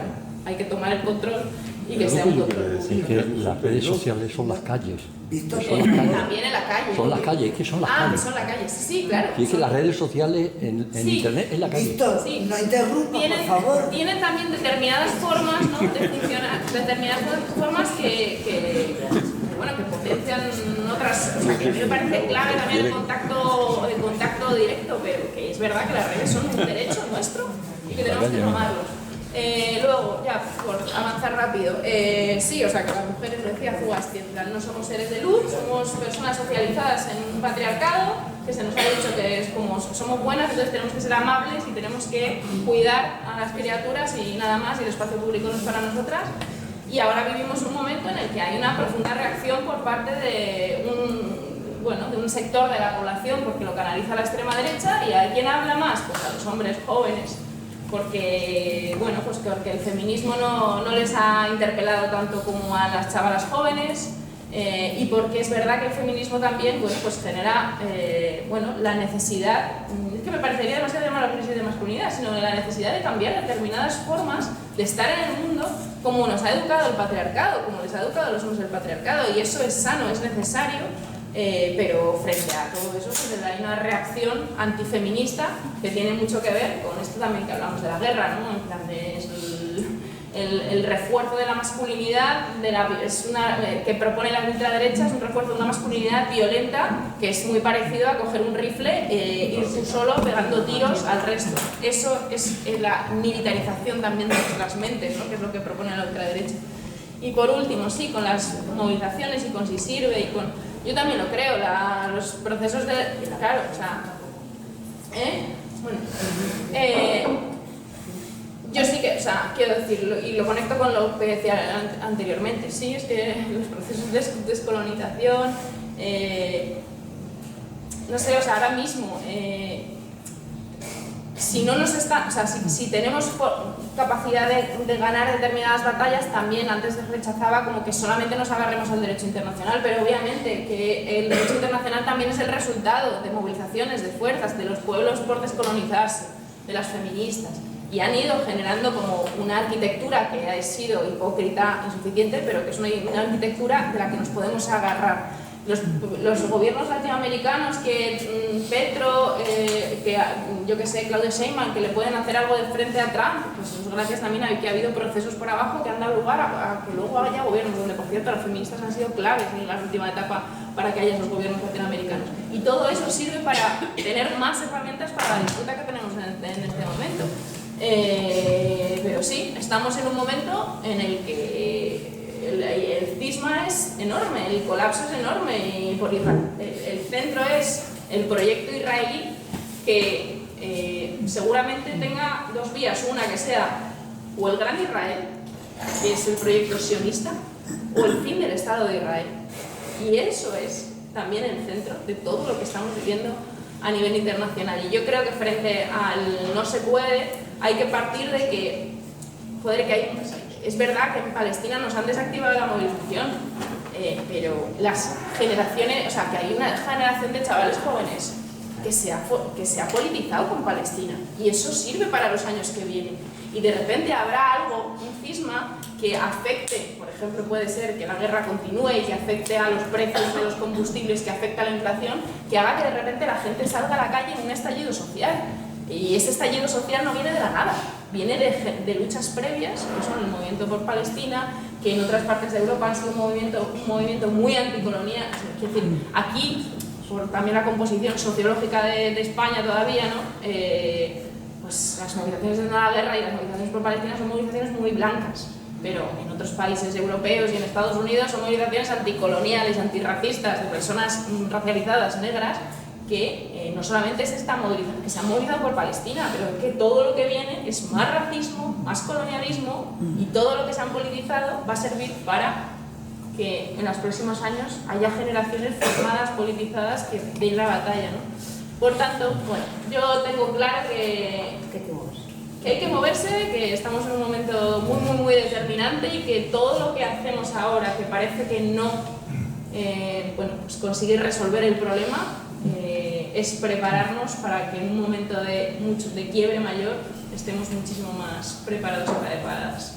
hay que tomar el control y que sea un control. Es que las redes sociales son las calles. También en la calle. Son las calles, es que son las calles. Ah, que son las calles, sí, claro. Y es que las redes sociales en internet es la calle. Víctor, sí. no interrumpa, por favor. Tienen también determinadas formas, ¿no? De funcionar, determinadas formas que bueno, que potencian otras, o sea, que a mí me parece clave también el contacto directo, pero que es verdad que las redes son un derecho nuestro y que tenemos que tomarlos. Luego, ya por avanzar rápido, sí, o sea que las mujeres, lo decía Zugasti, no somos seres de luz, somos personas socializadas en un patriarcado que se nos ha dicho que es como somos buenas, entonces tenemos que ser amables y tenemos que cuidar a las criaturas y nada más, y el espacio público no es para nosotras. Y ahora vivimos un momento en el que hay una profunda reacción por parte de un sector de la población, porque lo canaliza la extrema derecha, y ¿a quién habla más? Pues a los hombres jóvenes, porque, bueno, pues porque el feminismo no les ha interpelado tanto como a las chavalas jóvenes, y porque es verdad que el feminismo también pues genera la necesidad, es que me parecería demasiado llamar a la crisis de masculinidad, sino la necesidad de cambiar determinadas formas de estar en el mundo como nos ha educado el patriarcado, como les ha educado a los hombres el patriarcado, y eso es sano, es necesario, pero frente a todo eso pues hay una reacción antifeminista que tiene mucho que ver con esto también que hablamos de la guerra, ¿no? En plan de el refuerzo de la masculinidad que propone la ultraderecha, es un refuerzo de una masculinidad violenta que es muy parecido a coger un rifle, ir tú solo pegando tiros al resto. Eso es la militarización también de nuestras mentes, ¿no? Que es lo que propone la ultraderecha. Y por último, sí, con las movilizaciones y con Si Sirve y con... Yo también lo creo, los procesos de... Claro, o sea... yo sí que, o sea, quiero decirlo, y lo conecto con lo que decía anteriormente, sí, es que los procesos de descolonización, no sé, o sea, ahora mismo, si no nos está, o sea, si tenemos capacidad de ganar determinadas batallas, también antes rechazaba como que solamente nos agarremos al derecho internacional, pero obviamente que el derecho internacional también es el resultado de movilizaciones, de fuerzas, de los pueblos por descolonizarse, de las feministas. Y han ido generando como una arquitectura que ha sido hipócrita, insuficiente, pero que es una arquitectura de la que nos podemos agarrar. Los gobiernos latinoamericanos, que Petro, que yo que sé, Claudia Sheinbaum, que le pueden hacer algo de frente a Trump, pues es gracias también a que ha habido procesos por abajo que han dado lugar a que luego haya gobiernos, donde por cierto las feministas han sido claves en la última etapa para que haya esos gobiernos latinoamericanos. Y todo eso sirve para tener más herramientas para la disputa que tenemos en este momento. Pero sí, estamos en un momento en el que el cisma es enorme, el colapso es enorme, y el centro es el proyecto israelí, que seguramente tenga dos vías, una que sea o el Gran Israel, que es el proyecto sionista, o el fin del Estado de Israel. Y eso es también el centro de todo lo que estamos viviendo a nivel internacional. Y yo creo que frente al no se puede, hay que partir de que, joder, que es verdad que en Palestina nos han desactivado la movilización, pero las generaciones, o sea, que hay una generación de chavales jóvenes que se ha politizado con Palestina, y eso sirve para los años que vienen. Y de repente habrá algo, un cisma, que afecte, por ejemplo, puede ser que la guerra continúe y que afecte a los precios de los combustibles, que afecte a la inflación, que haga que de repente la gente salga a la calle en un estallido social. Y ese estallido social no viene de la nada, viene de luchas previas, que son el movimiento por Palestina, que en otras partes de Europa han sido un movimiento muy anticolonial. Es decir, aquí, por también la composición sociológica de España todavía, ¿no? Pues las movilizaciones de la guerra y las movilizaciones por Palestina son movilizaciones muy blancas, pero en otros países europeos y en Estados Unidos son movilizaciones anticoloniales, antirracistas, de personas racializadas, negras, que no solamente es esta movilización, que se han movilizado por Palestina, pero es que todo lo que viene es más racismo, más colonialismo, y todo lo que se han politizado va a servir para que en los próximos años haya generaciones formadas, politizadas, que den la batalla, ¿no? Por tanto, bueno, yo tengo claro que hay que moverse, que estamos en un momento muy determinante, y que todo lo que hacemos ahora, que parece que no pues consigue resolver el problema, es prepararnos para que en un momento de quiebre mayor estemos muchísimo más preparados y preparadas.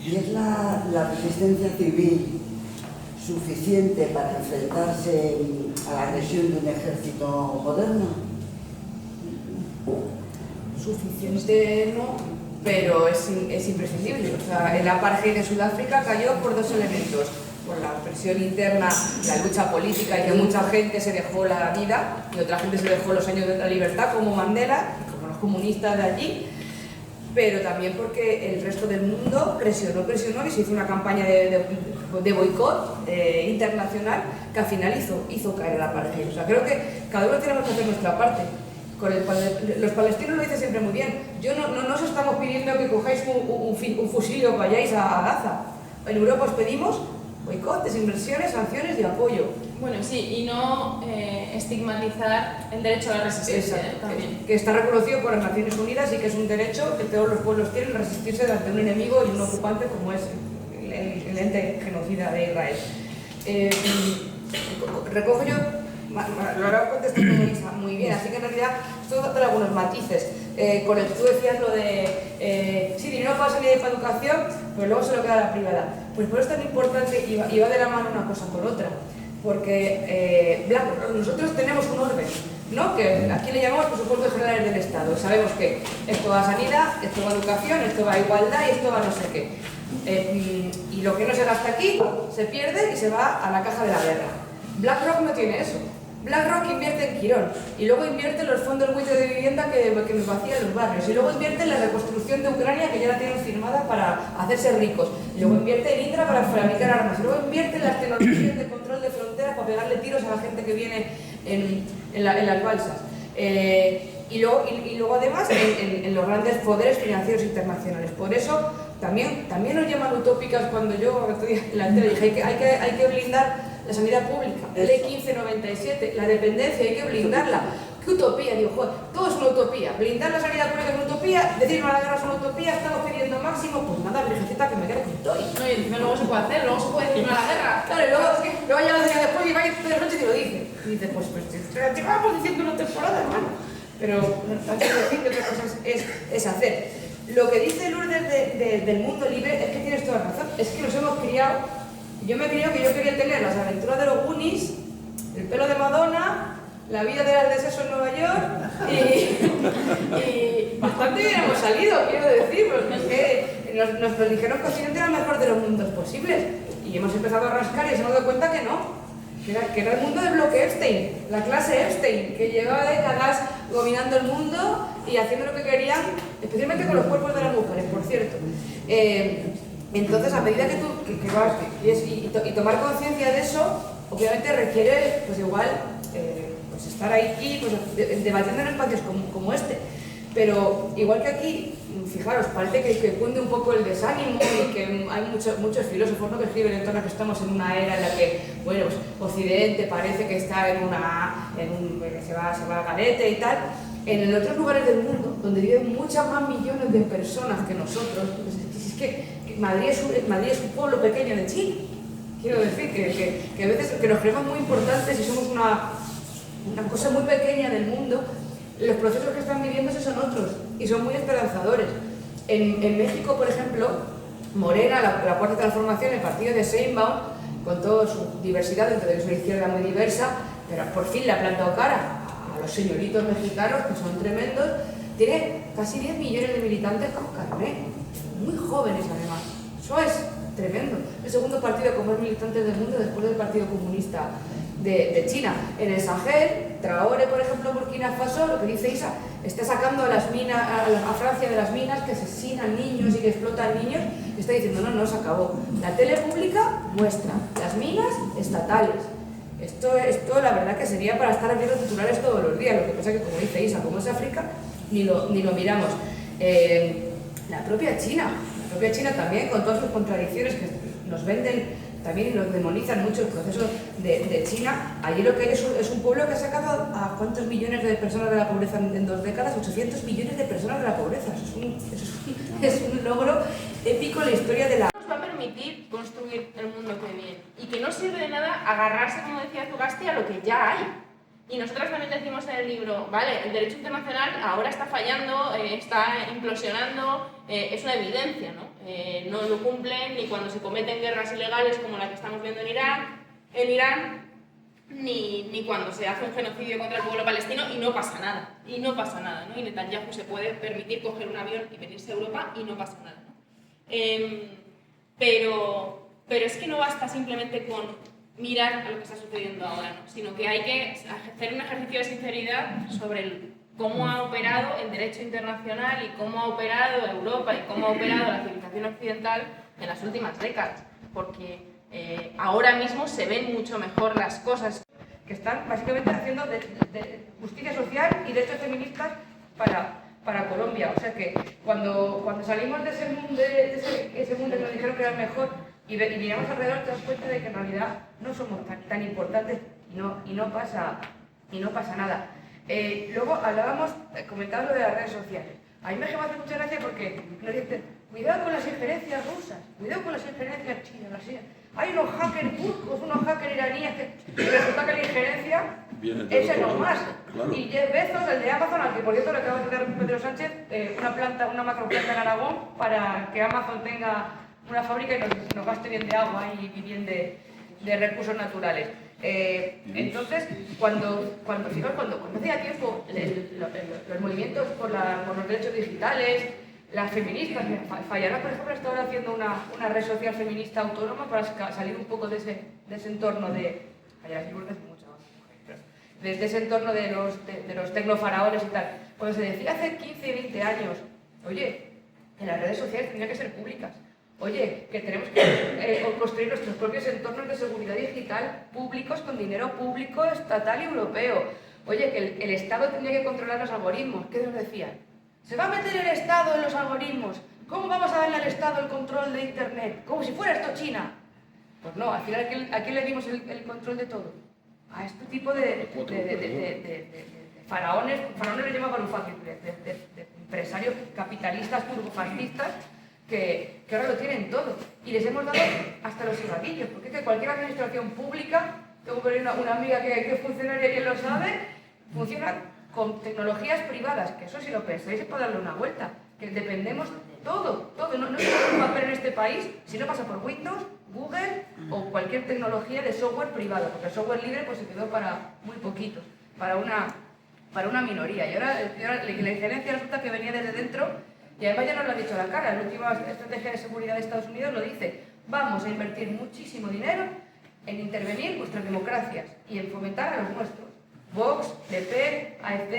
¿Y es la resistencia civil suficiente para enfrentarse a la agresión de un ejército moderno? Suficiente no, pero es imprescindible. O sea, el apartheid de Sudáfrica cayó por dos elementos: por la presión interna, la lucha política, y que mucha gente se dejó la vida y otra gente se dejó los años de la libertad, como Mandela, como los comunistas de allí, pero también porque el resto del mundo presionó y se hizo una campaña de boicot internacional que al final hizo caer el apartheid. O sea, creo que cada uno tenemos que hacer nuestra parte. Los palestinos lo dicen siempre muy bien. No os estamos pidiendo que cojáis un fusil y os vayáis a Gaza. En Europa os pedimos boicot, desinversiones, sanciones y apoyo. Bueno, sí, y no estigmatizar el derecho a la resistencia. También. Que está reconocido por las Naciones Unidas y que es un derecho que todos los pueblos tienen, resistirse ante un enemigo y un ocupante como es el ente genocida de Israel. Recojo yo, lo hará contestando Isa muy bien, así que en realidad esto da algunos matices. Tú decías lo de sí, dinero para sanidad y para educación, pero luego se lo queda a la privada. Pues por eso es tan importante y va de la mano una cosa con otra, porque nosotros tenemos un orden, ¿no? Que aquí le llamamos presupuestos generales del Estado. Sabemos que esto va a sanidad, esto va a educación, esto va a igualdad y esto va a no sé qué. Y lo que no se gasta aquí se pierde y se va a la caja de la guerra. BlackRock no tiene eso. BlackRock invierte en Quirón y luego invierte en los fondos buitres de vivienda que nos vacían los barrios y luego invierte en la reconstrucción de Ucrania, que ya la tienen firmada para hacerse ricos, y luego invierte en Indra para fabricar armas y luego invierte en las tecnologías de control de fronteras para pegarle tiros a la gente que viene en las balsas. Y luego además en los grandes poderes financieros internacionales. Por eso también nos llaman utópicas cuando yo en la tele dije hay que blindar la sanidad pública, ley 1597, la dependencia hay que blindarla. ¿Qué utopía? Digo, joder, todo es una utopía. Blindar la sanidad pública es una utopía, decir no a la guerra es una utopía, estamos pidiendo máximo, pues nada, virgencita, que me quede con todo. No, y encima luego se puede hacer, luego se puede decir no a la guerra. Claro, y luego ya lo decía después y vais de noche y te lo dice. Y dices, pues llevamos diciendo una temporada, hermano. Pero antes de decir que otra cosa es hacer. Lo que dice Lourdes del mundo libre es que tienes toda razón, es que nos hemos criado. Yo me creo que yo quería tener las aventuras de los Goonies, el pelo de Madonna, la vida de las de Sexo en Nueva York y bastante bien hemos salido, quiero decir, porque nos dijeron que Occidente era el mejor de los mundos posibles y hemos empezado a rascar y se hemos dado cuenta que no, que era el mundo del bloque Epstein, la clase Epstein, que llevaba décadas dominando el mundo y haciendo lo que querían, especialmente con los cuerpos de las mujeres, por cierto. Entonces, a medida que tú vas y tomar conciencia de eso, obviamente requiere, pues igual, pues estar ahí pues, debatiendo en espacios como este. Pero igual que aquí, fijaros, parece que cunde un poco el desánimo y que hay muchos filósofos, ¿no?, que escriben en torno a que estamos en una era en la que, bueno, pues Occidente parece que está se va a garete y tal. En otros lugares del mundo, donde viven muchas más millones de personas que nosotros, pues es que Madrid es un pueblo pequeño de Chile. Quiero decir que a veces que nos creemos muy importantes y somos una cosa muy pequeña del mundo. Los procesos que están viviéndose son otros y son muy esperanzadores. En México, por ejemplo, Morena, la cuarta transformación, el partido de Sheinbaum, con toda su diversidad, dentro de una izquierda muy diversa, pero por fin le ha plantado cara a los señoritos mexicanos, que son tremendos, tiene casi 10 millones de militantes con carnet, muy jóvenes además. Eso es tremendo. El segundo partido con más militantes del mundo después del Partido Comunista de China. En el Sahel, Traoré, por ejemplo, Burkina Faso, lo que dice Isa, está sacando a Francia de las minas, que asesinan niños y que explotan niños, y está diciendo, no, se acabó. La tele pública muestra, las minas estatales. Esto la verdad que sería para estar abriendo titulares todos los días, lo que pasa que, como dice Isa, como es África, ni lo miramos. La propia China también, con todas sus contradicciones que nos venden también y nos demonizan mucho el proceso de China. Allí lo que hay es un pueblo que ha sacado a cuántos millones de personas de la pobreza en 2 décadas, 800 millones de personas de la pobreza. Es un logro épico en la historia de la... Nos va a permitir construir el mundo que viene y que no sirve de nada agarrarse, como decía Zugasti, a lo que ya hay. Y nosotras también decimos en el libro, vale, el derecho internacional ahora está fallando, está implosionando, es una evidencia, ¿no? No lo cumplen ni cuando se cometen guerras ilegales como la que estamos viendo en Irán, ni cuando se hace un genocidio contra el pueblo palestino y no pasa nada, ¿no? Y Netanyahu se puede permitir coger un avión y venirse a Europa y no pasa nada, ¿no? Pero Pero es que no basta simplemente con mirar a lo que está sucediendo ahora, ¿no? Sino que hay que hacer un ejercicio de sinceridad sobre cómo ha operado el derecho internacional y cómo ha operado Europa y cómo ha operado la civilización occidental en las últimas décadas, porque ahora mismo se ven mucho mejor las cosas. Que están básicamente haciendo de justicia social y derechos feministas para Colombia. O sea que cuando salimos de ese mundo que nos dijeron que era el mejor y miramos alrededor, te das cuenta de que en realidad no somos tan importantes y no pasa nada. Luego comentabas lo de las redes sociales. A mí me hace mucha gracia porque nos dicen, cuidado con las injerencias rusas, cuidado con las injerencias chinas, hay unos hackers turcos, unos hackers iraníes que resulta que la injerencia es en lo más. Claro. Y Jeff Bezos, el de Amazon, al que por cierto le acaba de dar Pedro Sánchez una macroplanta en Aragón para que Amazon tenga una fábrica y nos gaste bien de agua y bien de recursos naturales. Entonces, cuando hacía tiempo los movimientos por los derechos digitales, las feministas, Fallará, por ejemplo, está ahora haciendo una red social feminista autónoma para salir un poco de ese entorno de ese entorno de los tecnofaraones y tal. Cuando se decía hace 15 y 20 años, oye, que las redes sociales tendrían que ser públicas, oye, que tenemos que construir nuestros propios entornos de seguridad digital públicos con dinero público, estatal y europeo, oye, que el Estado tendría que controlar los algoritmos. ¿Qué nos decían? ¿Se va a meter el Estado en los algoritmos? ¿Cómo vamos a darle al Estado el control de Internet? Como si fuera esto China. Pues no, al final, ¿a quién le dimos el control de todo? A este tipo de faraones les llama Varoufakis, de empresarios capitalistas, turbofascistas, que ahora lo tienen todo. Y les hemos dado hasta los cigarrillos, porque es que cualquier administración pública, tengo por ahí una amiga que es funcionaria y que lo sabe, funciona con tecnologías privadas, que eso si lo pensáis es para darle una vuelta, que dependemos todo, no se puede hacer en este país si no pasa por Windows, Google o cualquier tecnología de software privado, porque el software libre pues se quedó para muy poquitos, para una minoría. Y ahora la injerencia resulta que venía desde dentro y además ya nos lo ha dicho a la cara. La última estrategia de seguridad de Estados Unidos lo dice: vamos a invertir muchísimo dinero en intervenir vuestras democracias y en fomentar a los nuestros. Vox, PP, AfD,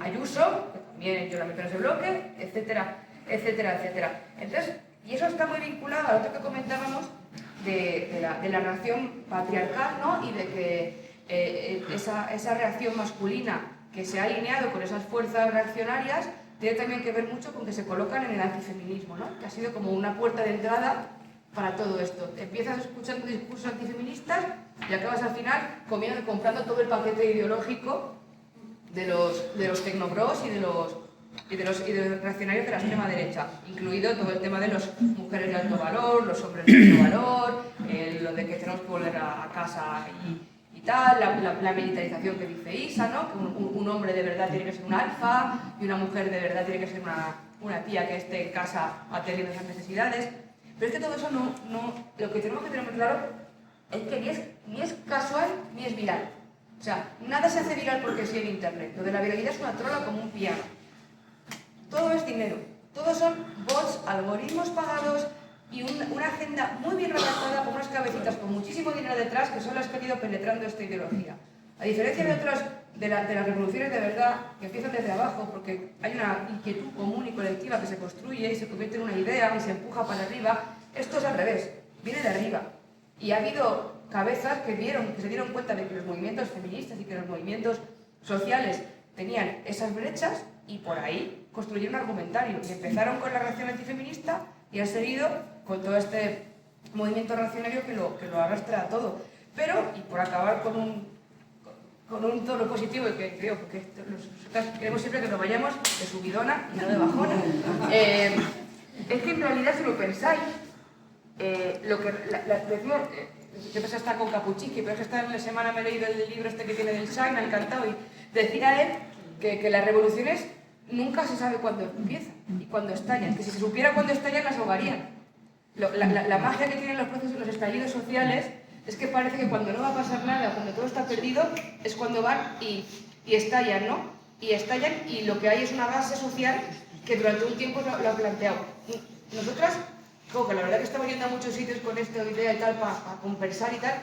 Ayuso, que también yo la meto en ese bloque, etcétera, etcétera, etcétera. Entonces, y eso está muy vinculado a lo otro que comentábamos de la reacción patriarcal, ¿no? Y de que esa reacción masculina que se ha alineado con esas fuerzas reaccionarias tiene también que ver mucho con que se colocan en el antifeminismo, ¿no? Que ha sido como una puerta de entrada para todo esto. Empiezas escuchando discursos antifeministas y acabas al final comprando todo el paquete ideológico de los tecnobros y de los reaccionarios de la extrema derecha, incluido todo el tema de las mujeres de alto valor, los hombres de alto valor, lo de que tenemos que volver a casa y tal, la militarización que dice Isa, ¿no? Que un hombre de verdad tiene que ser un alfa y una mujer de verdad tiene que ser una tía que esté en casa atendiendo esas necesidades. Pero es que todo eso lo que tenemos que tener muy claro es que ni es casual ni es viral. O sea, nada se hace viral porque sí en Internet. Lo de la viralidad es una trola como un piano. Todo es dinero. Todos son bots, algoritmos pagados y una agenda muy bien redactada con unas cabecitas con muchísimo dinero detrás que son las que han ido penetrando esta ideología. A diferencia de otras, de las revoluciones de verdad que empiezan desde abajo porque hay una inquietud común y colectiva que se construye y se convierte en una idea y se empuja para arriba, esto es al revés, viene de arriba. Y ha habido cabezas que se dieron cuenta de que los movimientos feministas y que los movimientos sociales tenían esas brechas y por ahí construyeron un argumentario. Y empezaron con la reacción antifeminista y han seguido con todo este movimiento reaccionario que lo arrastra a todo. Pero, y por acabar con un tono positivo, y que creo que queremos siempre que nos vayamos de subidona y no de bajona, es que en realidad si lo pensáis, lo que decimos, yo pensé estar con Cappuccini, pero es que esta semana me he leído el libro este que tiene del Shine, me ha encantado, y decía él que las revoluciones nunca se sabe cuándo empiezan y cuándo estallan, que si se supiera cuándo estallan las ahogarían. La magia que tienen los procesos, los estallidos sociales, es que parece que cuando no va a pasar nada, cuando todo está perdido, es cuando van y estallan, ¿no? Y estallan y lo que hay es una base social que durante un tiempo lo ha planteado. Nosotras como que la verdad que estamos yendo a muchos sitios con esta idea y tal, para compensar y tal,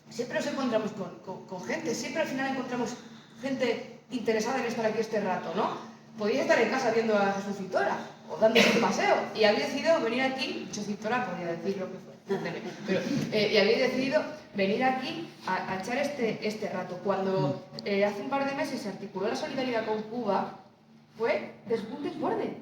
siempre nos encontramos con gente, siempre al final encontramos gente interesada en estar aquí este rato, ¿no? Podíais estar en casa viendo a Jesús Citora o dándose un paseo y habéis decidido venir aquí, Jesús Citora podía decir lo que fue, pero y habéis decidido venir aquí a echar este rato. Cuando hace un par de meses se articuló la solidaridad con Cuba, fue un desborde,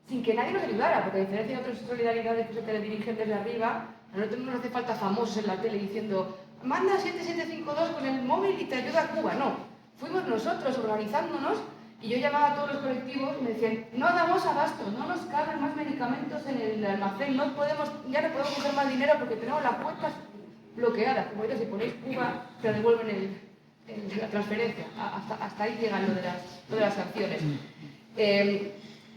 sin que nadie nos ayudara, porque a diferencia de otras solidaridades que se teledirigen desde arriba, a nosotros no nos hace falta famosos en la tele diciendo manda 7752 con el móvil y te ayuda a Cuba, no. Fuimos nosotros organizándonos y yo llamaba a todos los colectivos y me decían no damos abasto, no nos caben más medicamentos en el almacén, ya no podemos coger más dinero porque tenemos las cuentas bloqueadas. Como dices, si ponéis Cuba te devuelven la transferencia, hasta ahí llegan lo de las sanciones.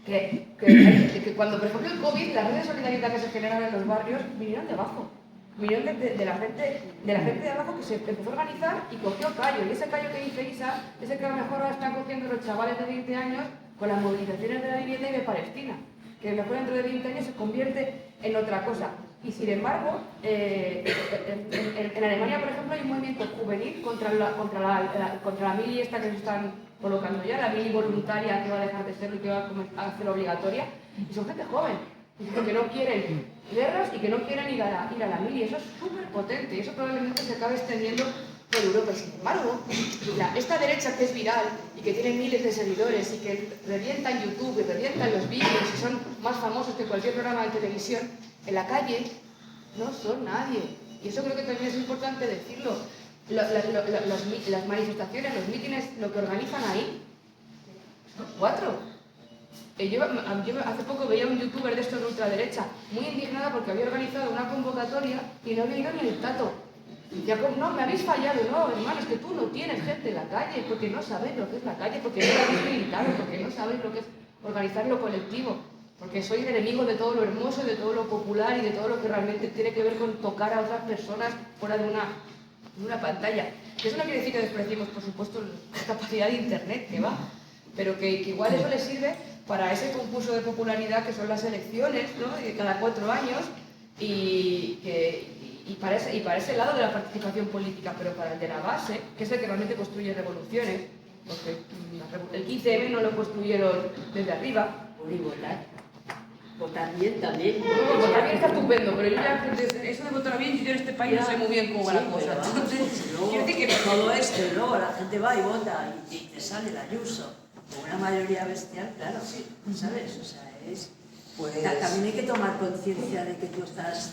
Que cuando, por ejemplo, el COVID, las redes de solidaridad que se generaron en los barrios vinieron de abajo. Vinieron de la gente de abajo que se empezó a organizar y cogió callo. Y ese callo que dice Isa, ese que a lo mejor ahora están cogiendo los chavales de 20 años con las movilizaciones de la vivienda y de Palestina. Que a lo mejor dentro de 20 años se convierte en otra cosa. Y sin embargo, en Alemania, por ejemplo, hay un movimiento juvenil contra la mili esta que se están colocando ya, la mili voluntaria que va a dejar de serlo y que va a hacer obligatoria. Y son gente joven, que no quieren guerras y que no quieren ir a la mili. Eso es súper potente y eso probablemente se acabe extendiendo por Europa. Sin embargo, esta derecha que es viral y que tiene miles de seguidores y que revienta en YouTube y revienta en los vídeos y son más famosos que cualquier programa de televisión, en la calle no son nadie. Y eso creo que también es importante decirlo. Las manifestaciones, los mítines, lo que organizan ahí, son 4. Yo hace poco veía a un youtuber de estos de ultraderecha muy indignada porque había organizado una convocatoria y no había ido ni el tato. Ya, no, me habéis fallado, no, hermano, es que tú no tienes gente en la calle porque no sabéis lo que es la calle, porque no lo habéis militado, porque no sabéis lo que es organizar lo colectivo. Porque soy enemigo de todo lo hermoso, de todo lo popular y de todo lo que realmente tiene que ver con tocar a otras personas fuera de una pantalla. Que eso no quiere decir que despreciemos, por supuesto, la capacidad de internet, que va, pero que igual eso le sirve para ese concurso de popularidad que son las elecciones, ¿no? De cada 4 años y para ese lado de la participación política, pero para el de la base, que es el que realmente construye revoluciones, porque el 15M no lo construyeron desde arriba. Por igualdad. Votar bien también. Votar bien está estupendo, pero yo ya, eso de votar bien, yo en este país no sé muy bien cómo va la cosa. Quiero decir que todo esto, y luego la gente va y vota y te sale la Ayuso con una mayoría bestial, claro, ¿sabes? O sea, también hay que tomar conciencia de que tú estás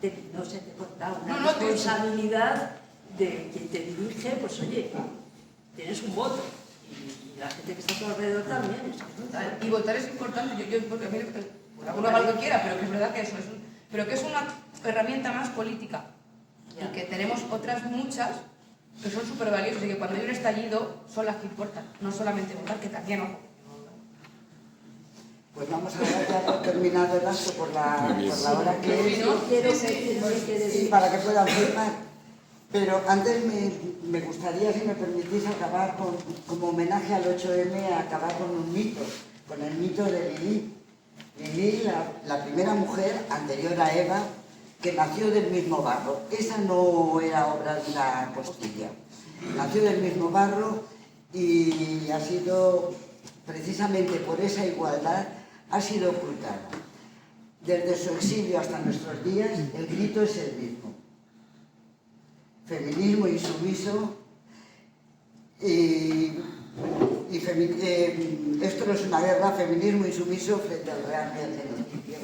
teniendo, se te corta una responsabilidad de quien te dirige, pues oye, tienes un voto. Y la gente que está a tu alrededor también. Y votar es importante, porque a mí uno haga lo que quiera, pero que es verdad que eso pero que es una herramienta más política. Y que tenemos otras muchas que son súper valiosas y que cuando hay un estallido son las que importan, no solamente votar, que también, ojo. Pues vamos a ver, ya por terminado el acto por la hora que es, para que puedan firmar. Pero antes me gustaría, si me permitís, acabar como homenaje al 8M, acabar con un mito, con el mito de Lili. Lili, la primera mujer anterior a Eva, que nació del mismo barro. Esa no era obra de una costilla. Nació del mismo barro y ha sido, precisamente por esa igualdad, ha sido ocultada. Desde su exilio hasta nuestros días, el grito es el mismo. Feminismo insumiso esto no es una guerra, feminismo insumiso frente al real genocidio.